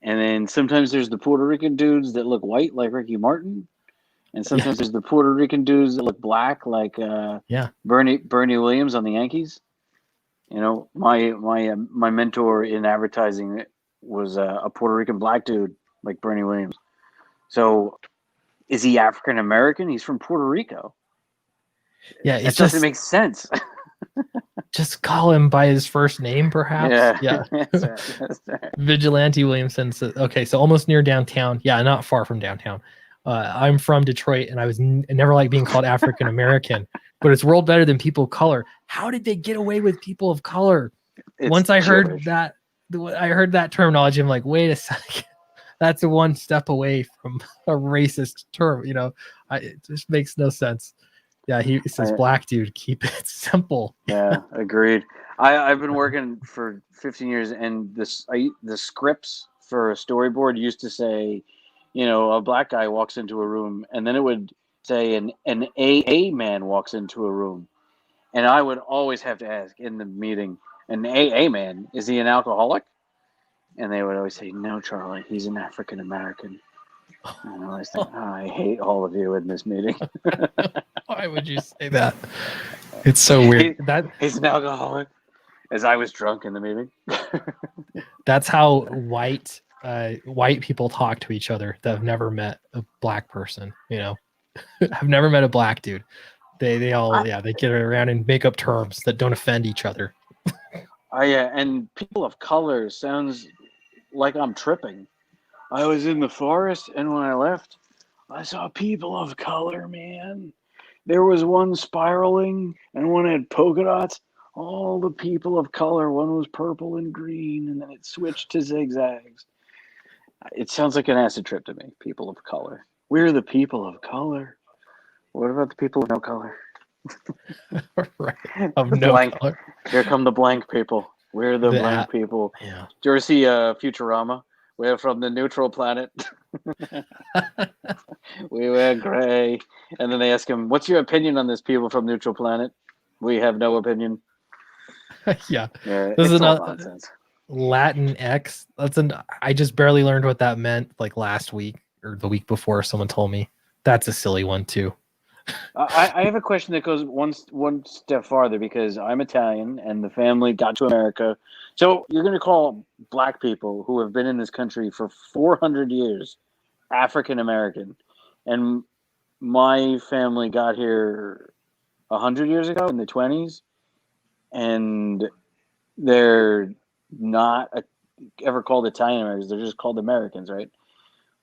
And then sometimes there's the Puerto Rican dudes that look white like Ricky Martin. And sometimes there's the Puerto Rican dudes that look black like Bernie Williams on the Yankees. You know, my mentor in advertising was a Puerto Rican black dude like Bernie Williams. So, is he African American? He's from Puerto Rico. Yeah, It it's doesn't make sense. just call him by his first name, perhaps. Yeah. That's right. Vigilante Williamson says, okay, so almost near downtown. Yeah, not far from downtown. I'm from Detroit, and I was never like being called African American, but it's world better than people of color. How did they get away with people of color? It's Once I heard gibberish. that terminology, I'm like, wait a second, that's one step away from a racist term. You know, it just makes no sense. Yeah, he says, black dude, keep it simple. Yeah, agreed. I've been working for 15 years, and the scripts for a storyboard used to say, you know, a black guy walks into a room, and then it would say an AA man walks into a room, and I would always have to ask in the meeting, an AA man, is he an alcoholic? And they would always say, no, Charlie, he's an African American. And I always think, I hate all of you in this meeting. Why would you say that? It's so weird. He's an alcoholic. As I was drunk in the meeting. That's how white people talk to each other that have never met a black person. You know, I've never met a black dude. They get around and make up terms that don't offend each other. Yeah, and people of color sounds like I'm tripping. I was in the forest, and when I left, I saw people of color, man. There was one spiraling, and one had polka dots. All the people of color. One was purple and green, and then it switched to zigzags. It sounds like an acid trip to me, people of color. We're the people of color. What about the people of no color? Right. Of no color. Here come the blank people. We're the blank people. Yeah. Do you ever see Futurama? We're from the neutral planet. We wear gray. And then they ask him, what's your opinion on this, people from neutral planet? We have no opinion. Yeah. This is all nonsense. Latin X. I just barely learned what that meant like last week or the week before. Someone told me. That's a silly one too. I have a question that goes one step farther, because I'm Italian and the family got to America. So you're going to call black people who have been in this country for 400 years African American, and my family got here 100 years ago in the 20s, and they're not ever called Italian Americans. They're just called Americans, right?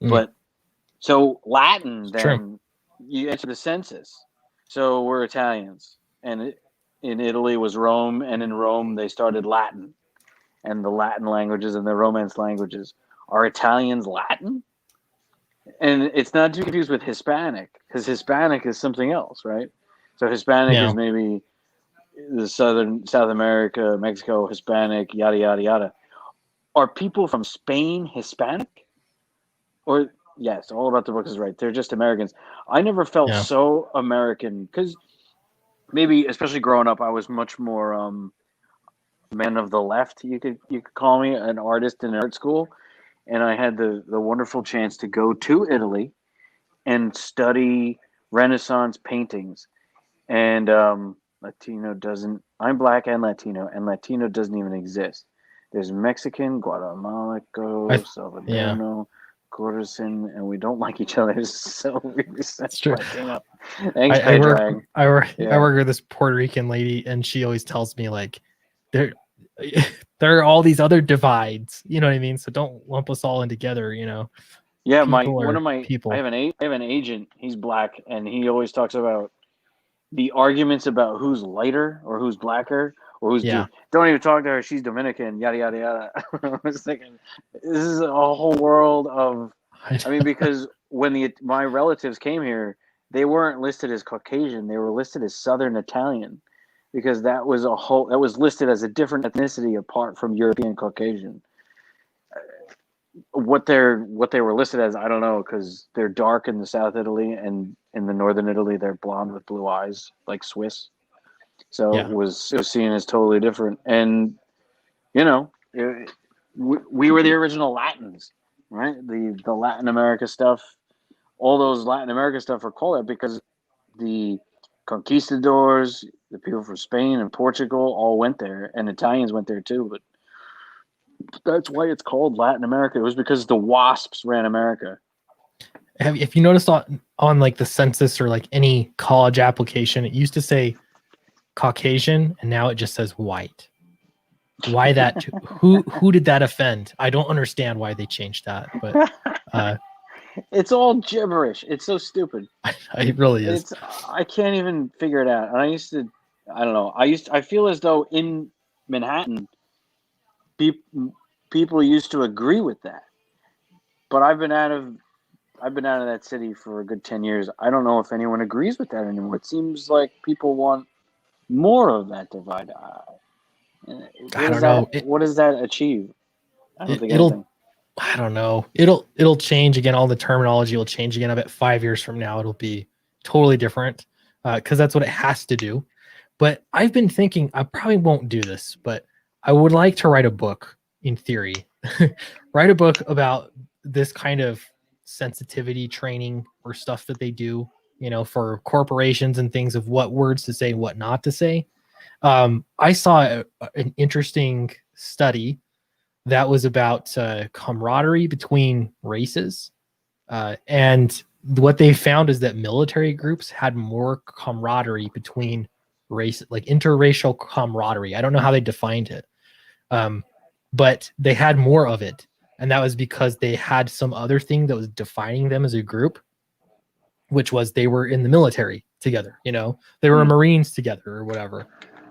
Mm. But so Latin then. True. You enter the census. So we're Italians. And in Italy was Rome, and in Rome they started Latin. And the Latin languages and the Romance languages. Are Italians Latin? And it's not too confused with Hispanic, because Hispanic is something else, right? So Hispanic is maybe the South America, Mexico, Hispanic, yada, yada, yada. Are people from Spain Hispanic? Or... Yes, all about the book is right. They're just Americans. I never felt so American, because maybe, especially growing up, I was much more man of the left. You could call me an artist in art school, and I had the wonderful chance to go to Italy and study Renaissance paintings. And Latino doesn't. I'm black and Latino doesn't even exist. There's Mexican, Guatemalaco, Salvadorano. Coruscant, and we don't like each other, so that's true. Thanks, I work with this Puerto Rican lady, and she always tells me like there are all these other divides, you know what I mean? So don't lump us all in together, you know. Yeah, one of my people. I have an agent. He's black, and he always talks about the arguments about who's lighter or who's blacker. Or who's don't even talk to her. She's Dominican. Yada yada yada. I was thinking, this is a whole world of. I mean, because when my relatives came here, they weren't listed as Caucasian. They were listed as Southern Italian, because that was listed as a different ethnicity apart from European Caucasian. What they were listed as, I don't know, because they're dark in the South Italy, and in the Northern Italy they're blonde with blue eyes, like Swiss. So it was seen as totally different. And, you know, we were the original Latins, right? The Latin America stuff, all those Latin America stuff are called that because the conquistadors, the people from Spain and Portugal all went there, and Italians went there too. But that's why it's called Latin America. It was because the wasps ran America. If you noticed on like the census or like any college application, it used to say Caucasian, and now it just says white. Why that? Who did that offend? I don't understand why they changed that, but it's all gibberish. It's so stupid. It really is. I can't even figure it out. And I don't know. I feel as though in Manhattan, people used to agree with that, but I've been out of that city for a good 10 years. I don't know if anyone agrees with that anymore. It seems like people want more of that divide. I don't know. What does that achieve? I don't know. It'll change again. All the terminology will change again. I bet 5 years from now it'll be totally different because that's what it has to do. But I've been thinking I probably won't do this, but I would like to write a book in theory. Write a book about this kind of sensitivity training or stuff that they do, for corporations and things of what words to say, what not to say. I saw an interesting study that was about camaraderie between races. And what they found is that military groups had more camaraderie between race, like interracial camaraderie. I don't know how they defined it. But they had more of it. And that was because they had some other thing that was defining them as a group, which was they were in the military together, they were Marines together or whatever.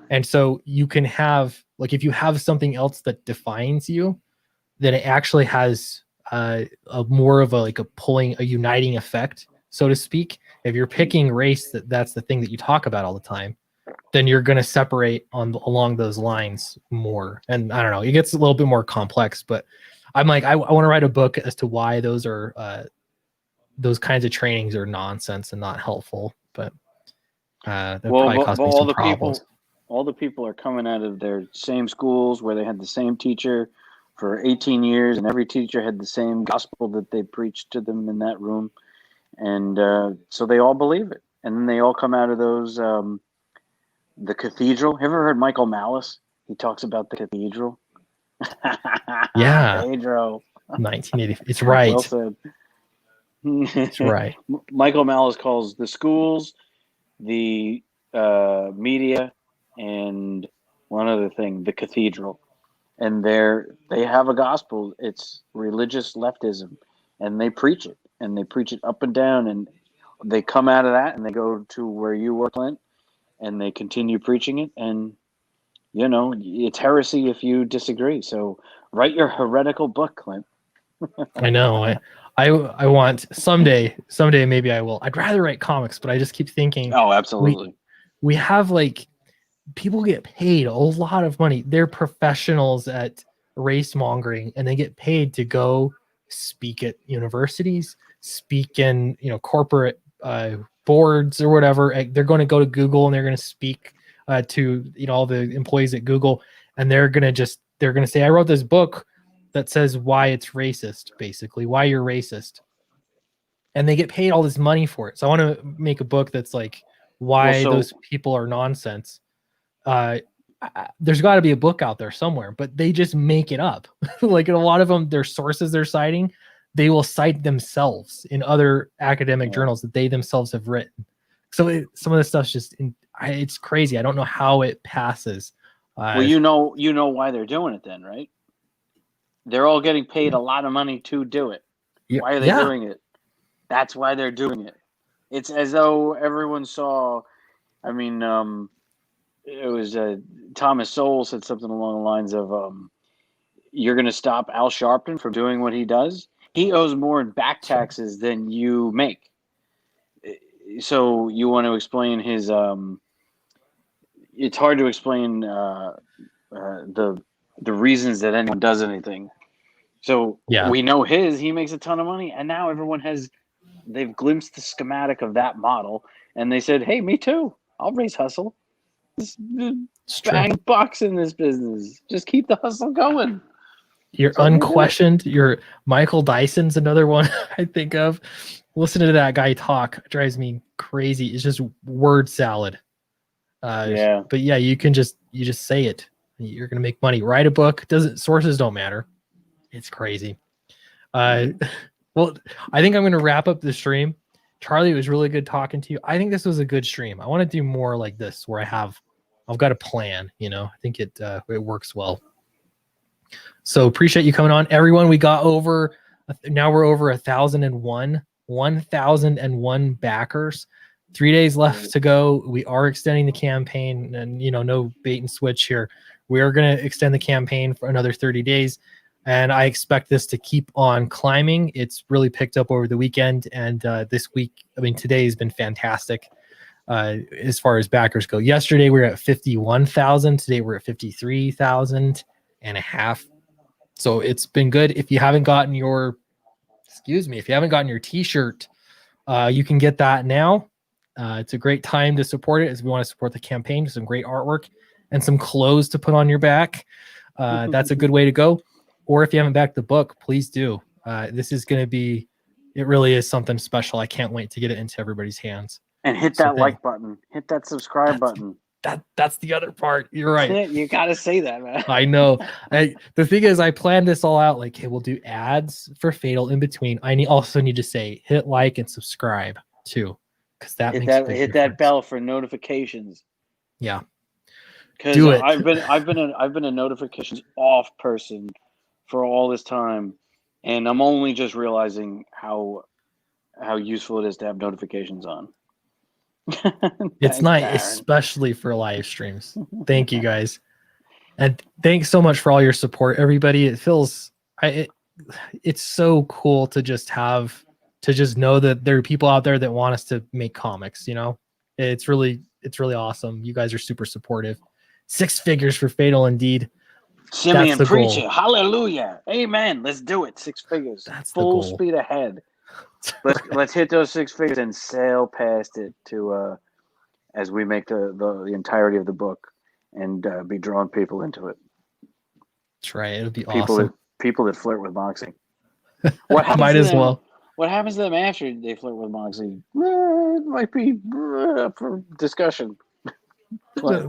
And so you can have, like, if you have something else that defines you, then it actually has a more of a uniting effect, so to speak. If you're picking race, that's the thing that you talk about all the time, then you're going to separate along those lines more. And I don't know, it gets a little bit more complex, but I'm like, I want to write a book as to why those are those kinds of trainings are nonsense and not helpful. But that probably caused me some problems. All the people are coming out of their same schools where they had the same teacher for 18 years, and every teacher had the same gospel that they preached to them in that room. And so they all believe it. And then they all come out of those, the cathedral. Have you ever heard Michael Malice? He talks about the cathedral. Yeah. Pedro. 1980. It's right. Well said. It's right. Michael Malice calls the schools, the media, and one other thing, the cathedral. And they have a gospel. It's religious leftism, and they preach it, and they preach it up and down, and they come out of that and they go to where you were, Clint, and they continue preaching it. And it's heresy if you disagree. So write your heretical book, Clint. I know. I want someday maybe I will. I'd rather write comics, but I just keep thinking. Oh, absolutely. We have people get paid a lot of money. They're professionals at race mongering, and they get paid to go speak at universities, speak in corporate boards or whatever. They're going to go to Google and they're going to speak to all the employees at Google, and they're going to say, I wrote this book that says why it's racist, basically why you're racist, and they get paid all this money for it. So I want to make a book that's like why those people are nonsense. There's got to be a book out there somewhere, but they just make it up. Like in a lot of them, their sources they're citing, they will cite themselves in other academic journals that they themselves have written. So some of this stuff's just it's crazy. I don't know how it passes. Well, you know why they're doing it then, right? They're all getting paid a lot of money to do it. Why are they doing it? That's why they're doing it. It's as though everyone saw. I mean, it was Thomas Sowell said something along the lines of, "You're going to stop Al Sharpton from doing what he does. He owes more in back taxes than you make. So you want to explain his? It's hard to explain the reasons that anyone does anything. So we know he makes a ton of money, and now everyone they've glimpsed the schematic of that model, and they said, "Hey, me too. I'll raise hustle. Just bang bucks in this business. Just keep the hustle going." You're So let me do it. unquestioned. You're Michael Dyson's another one I think of. Listening to that guy talk drives me crazy. It's just word salad. Yeah. But yeah, you just say it. You're gonna make money. Write a book. Sources don't matter. It's crazy. Well, I think I'm gonna wrap up the stream. Charlie, it was really good talking to you. I think this was a good stream. I want to do more like this where I've got a plan. I think it works well. So appreciate you coming on, everyone. We got now we're over 1,001 backers. 3 days left to go. We are extending the campaign, and no bait and switch here. We are going to extend the campaign for another 30 days, and I expect this to keep on climbing. It's really picked up over the weekend, and this week, today has been fantastic as far as backers go. Yesterday we were at 51,000. Today we're at 53,000 and a half. So it's been good. If you haven't gotten your t-shirt, you can get that now. It's a great time to support it as we want to support the campaign. Some great artwork and some clothes to put on your back. That's a good way to go. Or if you haven't backed the book, please do. This is going to be, it really is something special. I can't wait to get it into everybody's hands. And hit that like button. Hit that subscribe button. That's the other part. You're right. You got to say that, man. I know. The thing is, I planned this all out. Like, hey, we'll do ads for Fatal in between. I also need to say hit like and subscribe too, because that makes a big hit difference. that bell for notifications. Yeah, because do it. I've been a notifications off person for all this time, and I'm only just realizing how useful it is to have notifications on. It's nice, especially for live streams. Thank you guys, and thanks so much for all your support, everybody. It feels it's so cool to just know that there are people out there that want us to make comics. It's really awesome. You guys are super supportive. 6 figures for Fatal indeed. Simeon preacher, hallelujah, amen. Let's do it. 6 figures. That's full speed ahead. Let's hit those 6 figures and sail past it to as we make the entirety of the book and be drawing people into it. That's right. It'll be awesome. People that flirt with Moxie. What happens might as well. What happens to them after they flirt with Moxie? It might be up for discussion. We're not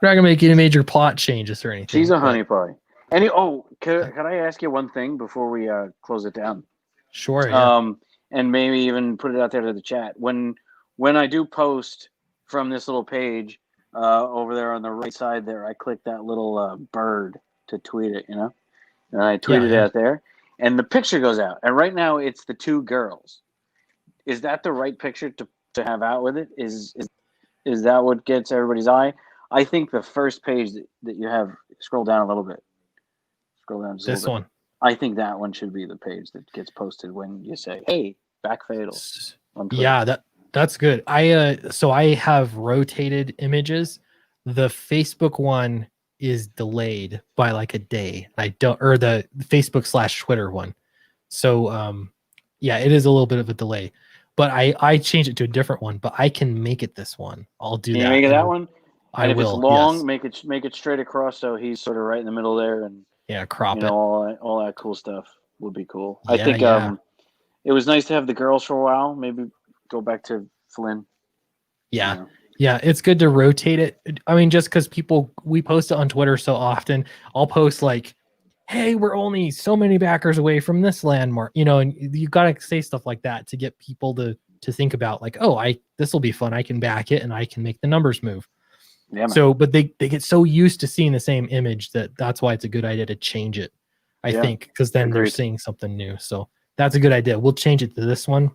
gonna make any major plot changes or anything. She's a honey pie. Could I ask you one thing before we close it down? Sure. Yeah. And maybe even put it out there to the chat. When I do post from this little page over there on the right side there, I click that little bird to tweet it, and I tweet it out there, and the picture goes out. And right now it's the 2 girls. Is that the right picture to have out with it? Is that what gets everybody's eye? I think the first page that you have, scroll down a little bit. Scroll down just a little bit. One. I think that one should be the page that gets posted when you say, "Hey, back Fatal." Yeah, that's good. I have rotated images. The Facebook one is delayed by like a day. Or the Facebook/Twitter one. So it is a little bit of a delay. But I changed it to a different one. But I can make it this one. I'll do that. Can you make it that one? And if will. It's long, yes. make it straight across so he's sort of right in the middle there, and crop it. All that cool stuff would be cool. Yeah, I think it was nice to have the girls for a while. Maybe go back to Flynn. Yeah. Yeah, it's good to rotate it. Just because we post it on Twitter so often, I'll post like, hey, we're only so many backers away from this landmark, and you got to say stuff like that to get people to think about like, this will be fun. I can back it and I can make the numbers move. Yeah, man. So, but they get so used to seeing the same image that's why it's a good idea to change it. I think, because then they're seeing something new. So that's a good idea. We'll change it to this one.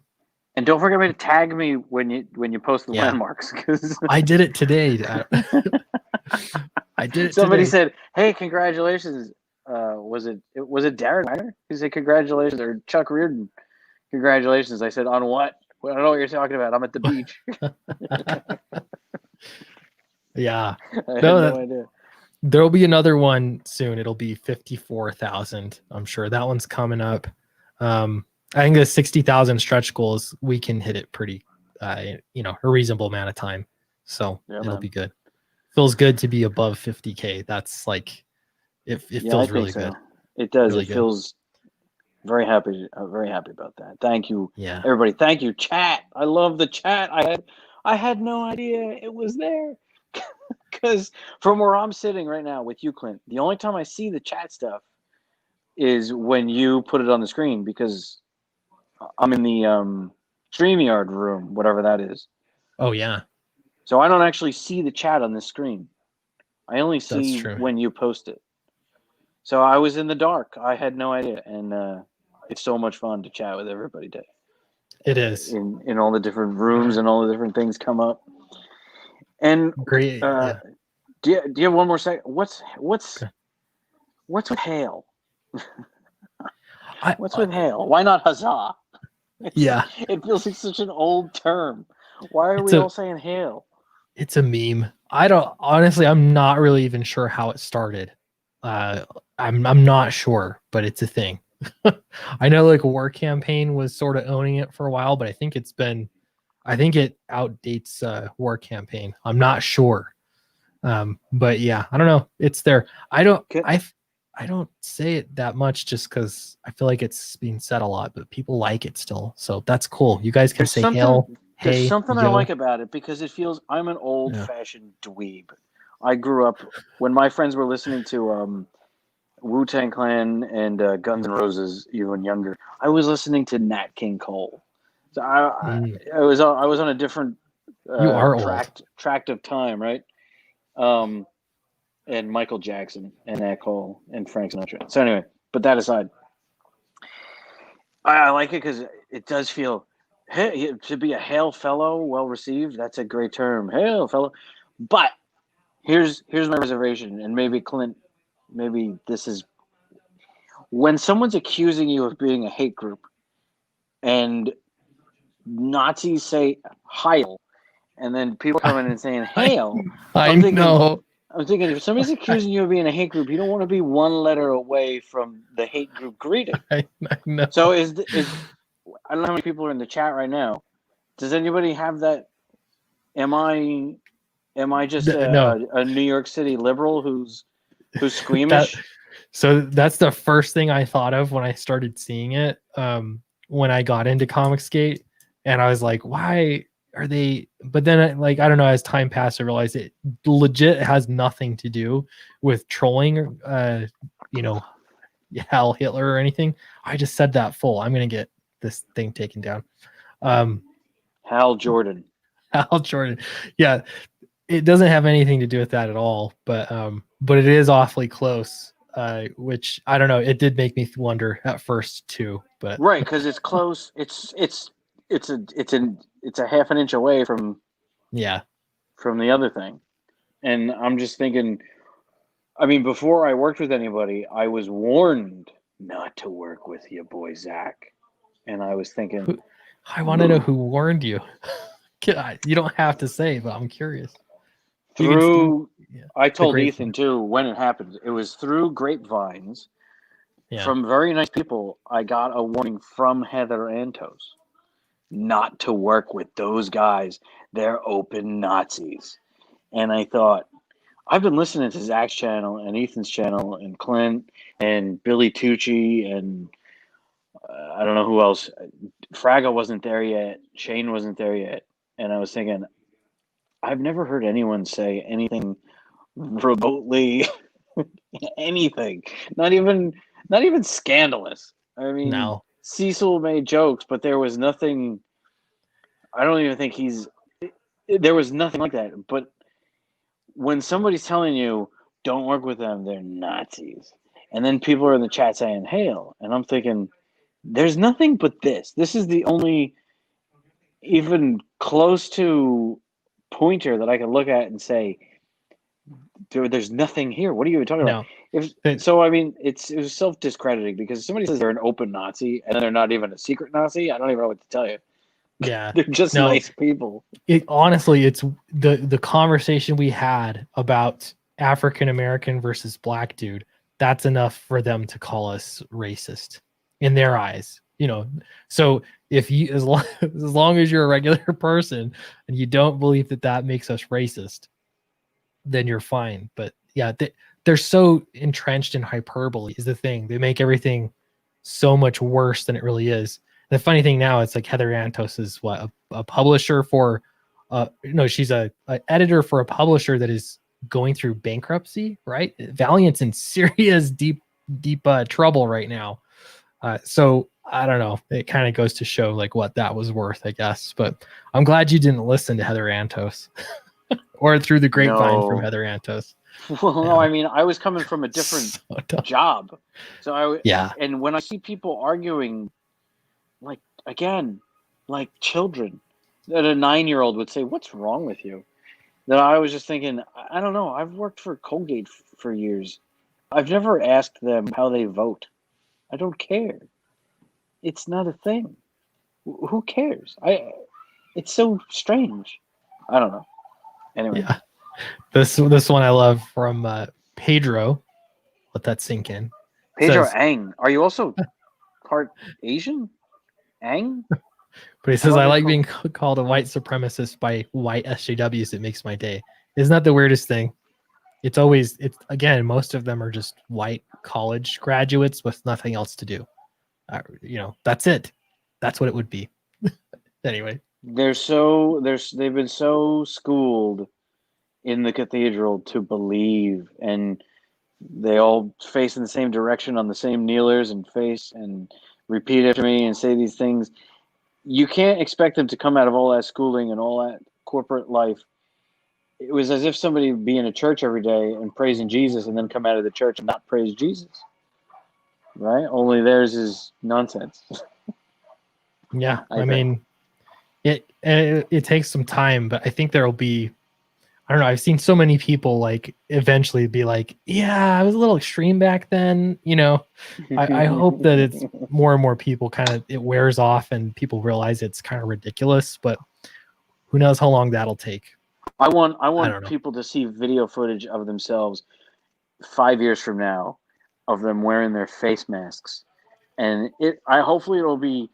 And don't forget to tag me when you post the landmarks. Cause I did it today. I did it. Somebody today. said, "Hey, congratulations." Was it Darren Ryder? He said, "Congratulations," or Chuck Reardon, "Congratulations." I said, "On what?" Well, I don't know what you're talking about. I'm at the beach. Yeah. I had no idea. There'll be another one soon. It'll be 54,000. I'm sure that one's coming up. I think the 60,000 stretch goals, we can hit it pretty, a reasonable amount of time. So it'll be good. Feels good to be above 50K. That's like, It Yeah, I feels think really so. good. It does. Really It good. feels very happy. Very happy about that. Thank you, Yeah. everybody. Thank you, chat. I love the chat. I had no idea it was there. Because from where I'm sitting right now with you, Clint, the only time I see the chat stuff is when you put it on the screen, because I'm in the StreamYard room, whatever that is. Oh yeah, So I don't actually see the chat on the screen. I only that's see true. when you post it. So I was in the dark. I had no idea. And it's so much fun to chat with everybody today. It is In all the different rooms and all the different things come up. And great. Yeah. do you have one more second? What's Okay. with hail? I, What's with hail? Why not huzzah? yeah, It feels like such an old term. Why are it's we a all saying hail? it's a meme. I don't honestly. I'm not really even sure how it started. I'm not sure, but it's a thing. I know like War Campaign was sort of owning it for a while, but I think it outdates War Campaign. I'm not sure. But yeah, I don't know. It's there. I don't say it that much just because I feel like it's being said a lot, but people like it still. So that's cool. You guys can say hail, There's hey, something I yo. like about it, because it feels I'm an old-fashioned dweeb. I grew up when my friends were listening to Wu-Tang Clan and Guns N' Roses, even younger. I was listening to Nat King Cole. So I was on a different You are old. tract of time, right? And Michael Jackson and Nat Cole and Frank Sinatra. So anyway, but that aside, I like it because it does feel, hey, to be a hail fellow, well received. That's a great term, hail fellow. But here's my reservation, and maybe Clint, maybe this is when someone's accusing you of being a hate group, and Nazis say Heil, and then people come in and saying hail. I I'm thinking, know. if somebody's accusing you of being a hate group, you don't want to be one letter away from the hate group greeting. I know. So I don't know how many people are in the chat right now. Does anybody have that? Am I just No. a New York City liberal who's squeamish? So that's the first thing I thought of when I started seeing it. When I got into Comicsgate, and I was like, why are they? But then I don't know, as time passed, I realized it legit has nothing to do with trolling, Hal Hitler or anything. I just said that full. I'm gonna get this thing taken down. Hal Jordan. Hal Jordan. Yeah, it doesn't have anything to do with that at all, but it is awfully close, which I don't know, it did make me wonder at first too, but Right, because it's close. It's a half an inch away from the other thing. And I'm just thinking, I mean, before I worked with anybody, I was warned not to work with your boy Zach. And I was thinking, I want to know who warned you. You don't have to say, but I'm curious. I told Ethan too when it happened. It was through grapevines from very nice people. I got a warning from Heather Antos not to work with those guys. They're open Nazis. And I thought, I've been listening to Zach's channel and Ethan's channel and Clint and Billy Tucci and I don't know who else. Fraga wasn't there yet. Shane wasn't there yet. And I was thinking, I've never heard anyone say anything remotely anything. Not even scandalous. I mean, Cecil made jokes, but there was nothing. I don't even think there was nothing like that. But when somebody's telling you, don't work with them, they're Nazis. And then people are in the chat saying, hail. And I'm thinking, there's nothing but this. This is the only even close to pointer that I can look at and say, there's nothing here. What are you talking about? I mean, it was self-discrediting, because if somebody says they're an open Nazi and they're not even a secret Nazi, I don't even know what to tell you. Yeah, they're just nice people. Honestly, it's the conversation we had about African American versus black dude. That's enough for them to call us racist in their eyes. So if you, as long as you're a regular person and you don't believe that makes us racist, then you're fine. But yeah, they're so entrenched in hyperbole is the thing. They make everything so much worse than it really is. The funny thing now, it's like Heather Antos is what a publisher for, no, she's a editor for a publisher that is going through bankruptcy, right? Valiant's in serious deep trouble right now. So I don't know. It kind of goes to show like what that was worth, I guess. But I'm glad you didn't listen to Heather Antos or through the grapevine from Heather Antos. Well, no, I mean, I was coming from a different job. So and when I see people arguing, like, again, like children, that a 9-year-old would say, "What's wrong with you?" That I was just thinking, I don't know. I've worked for Colgate for years. I've never asked them how they vote. I don't care. It's not a thing. Who cares? It's so strange. I don't know. Anyway. Yeah. This one I love from Pedro. Let that sink in. Pedro Ang. Are you also part Asian? Ang? But he says, I like being called a white supremacist by white SJWs. It makes my day. Isn't that the weirdest thing? It's again, most of them are just white college graduates with nothing else to do. That's it. That's what it would be. Anyway. They've been so schooled in the cathedral to believe, and they all face in the same direction on the same kneelers and face and repeat after me and say these things. You can't expect them to come out of all that schooling and all that corporate life. It was as if somebody would be in a church every day and praising Jesus and then come out of the church and not praise Jesus. Right? Only theirs is nonsense. Yeah. I mean, it takes some time, but I think there'll be, I don't know. I've seen so many people like eventually be like, yeah, I was a little extreme back then. I hope that it's more and more people it wears off and people realize it's kind of ridiculous, but who knows how long that'll take. I want people to see video footage of themselves 5 years from now of them wearing their face masks. And hopefully it'll be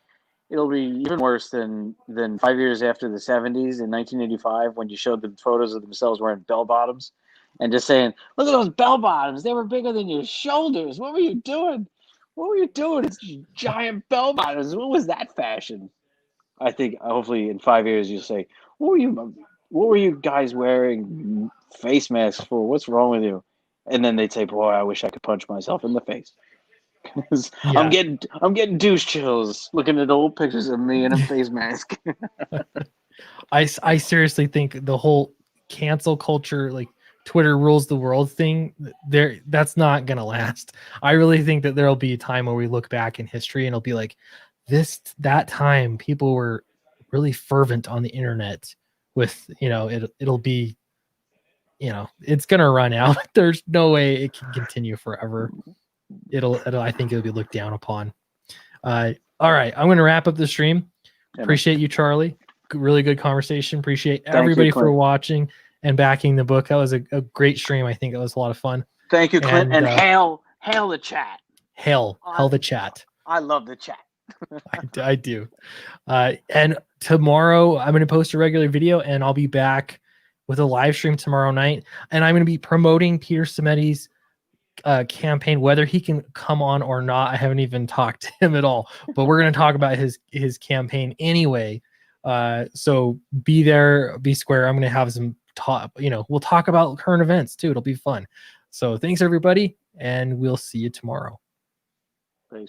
even worse than 5 years after the 70s in 1985 when you showed them photos of themselves wearing bell bottoms and just saying, "Look at those bell bottoms. They were bigger than your shoulders. What were you doing? It's giant bell bottoms. What was that fashion?" I think hopefully in 5 years you'll say, What were you guys wearing face masks for? What's wrong with you?" And then they'd say, "Boy, I wish I could punch myself in the face." Yeah. I'm getting douche chills looking at old pictures of me in a face mask. I seriously think the whole cancel culture, like Twitter rules the world thing, that's not gonna last. I really think that there'll be a time where we look back in history and it'll be like that time people were really fervent on the internet with, it'll be, it's gonna run out. There's no way it can continue forever. I think it'll be looked down upon. All right, I'm going to wrap up the stream. Appreciate you, Charlie. Really good conversation. Appreciate everybody for watching and backing the book. That was a great stream. I think it was a lot of fun. Thank you, Clint. And hail the chat. Hail the chat. I love the chat. I do. And tomorrow I'm going to post a regular video, and I'll be back with a live stream tomorrow night. And I'm going to be promoting Peter Simetti's campaign, whether he can come on or not. I haven't even talked to him at all, but we're going to talk about his campaign anyway. So be there, be square. I'm going to have some talk, we'll talk about current events too. It'll be fun. So thanks everybody, and we'll see you tomorrow.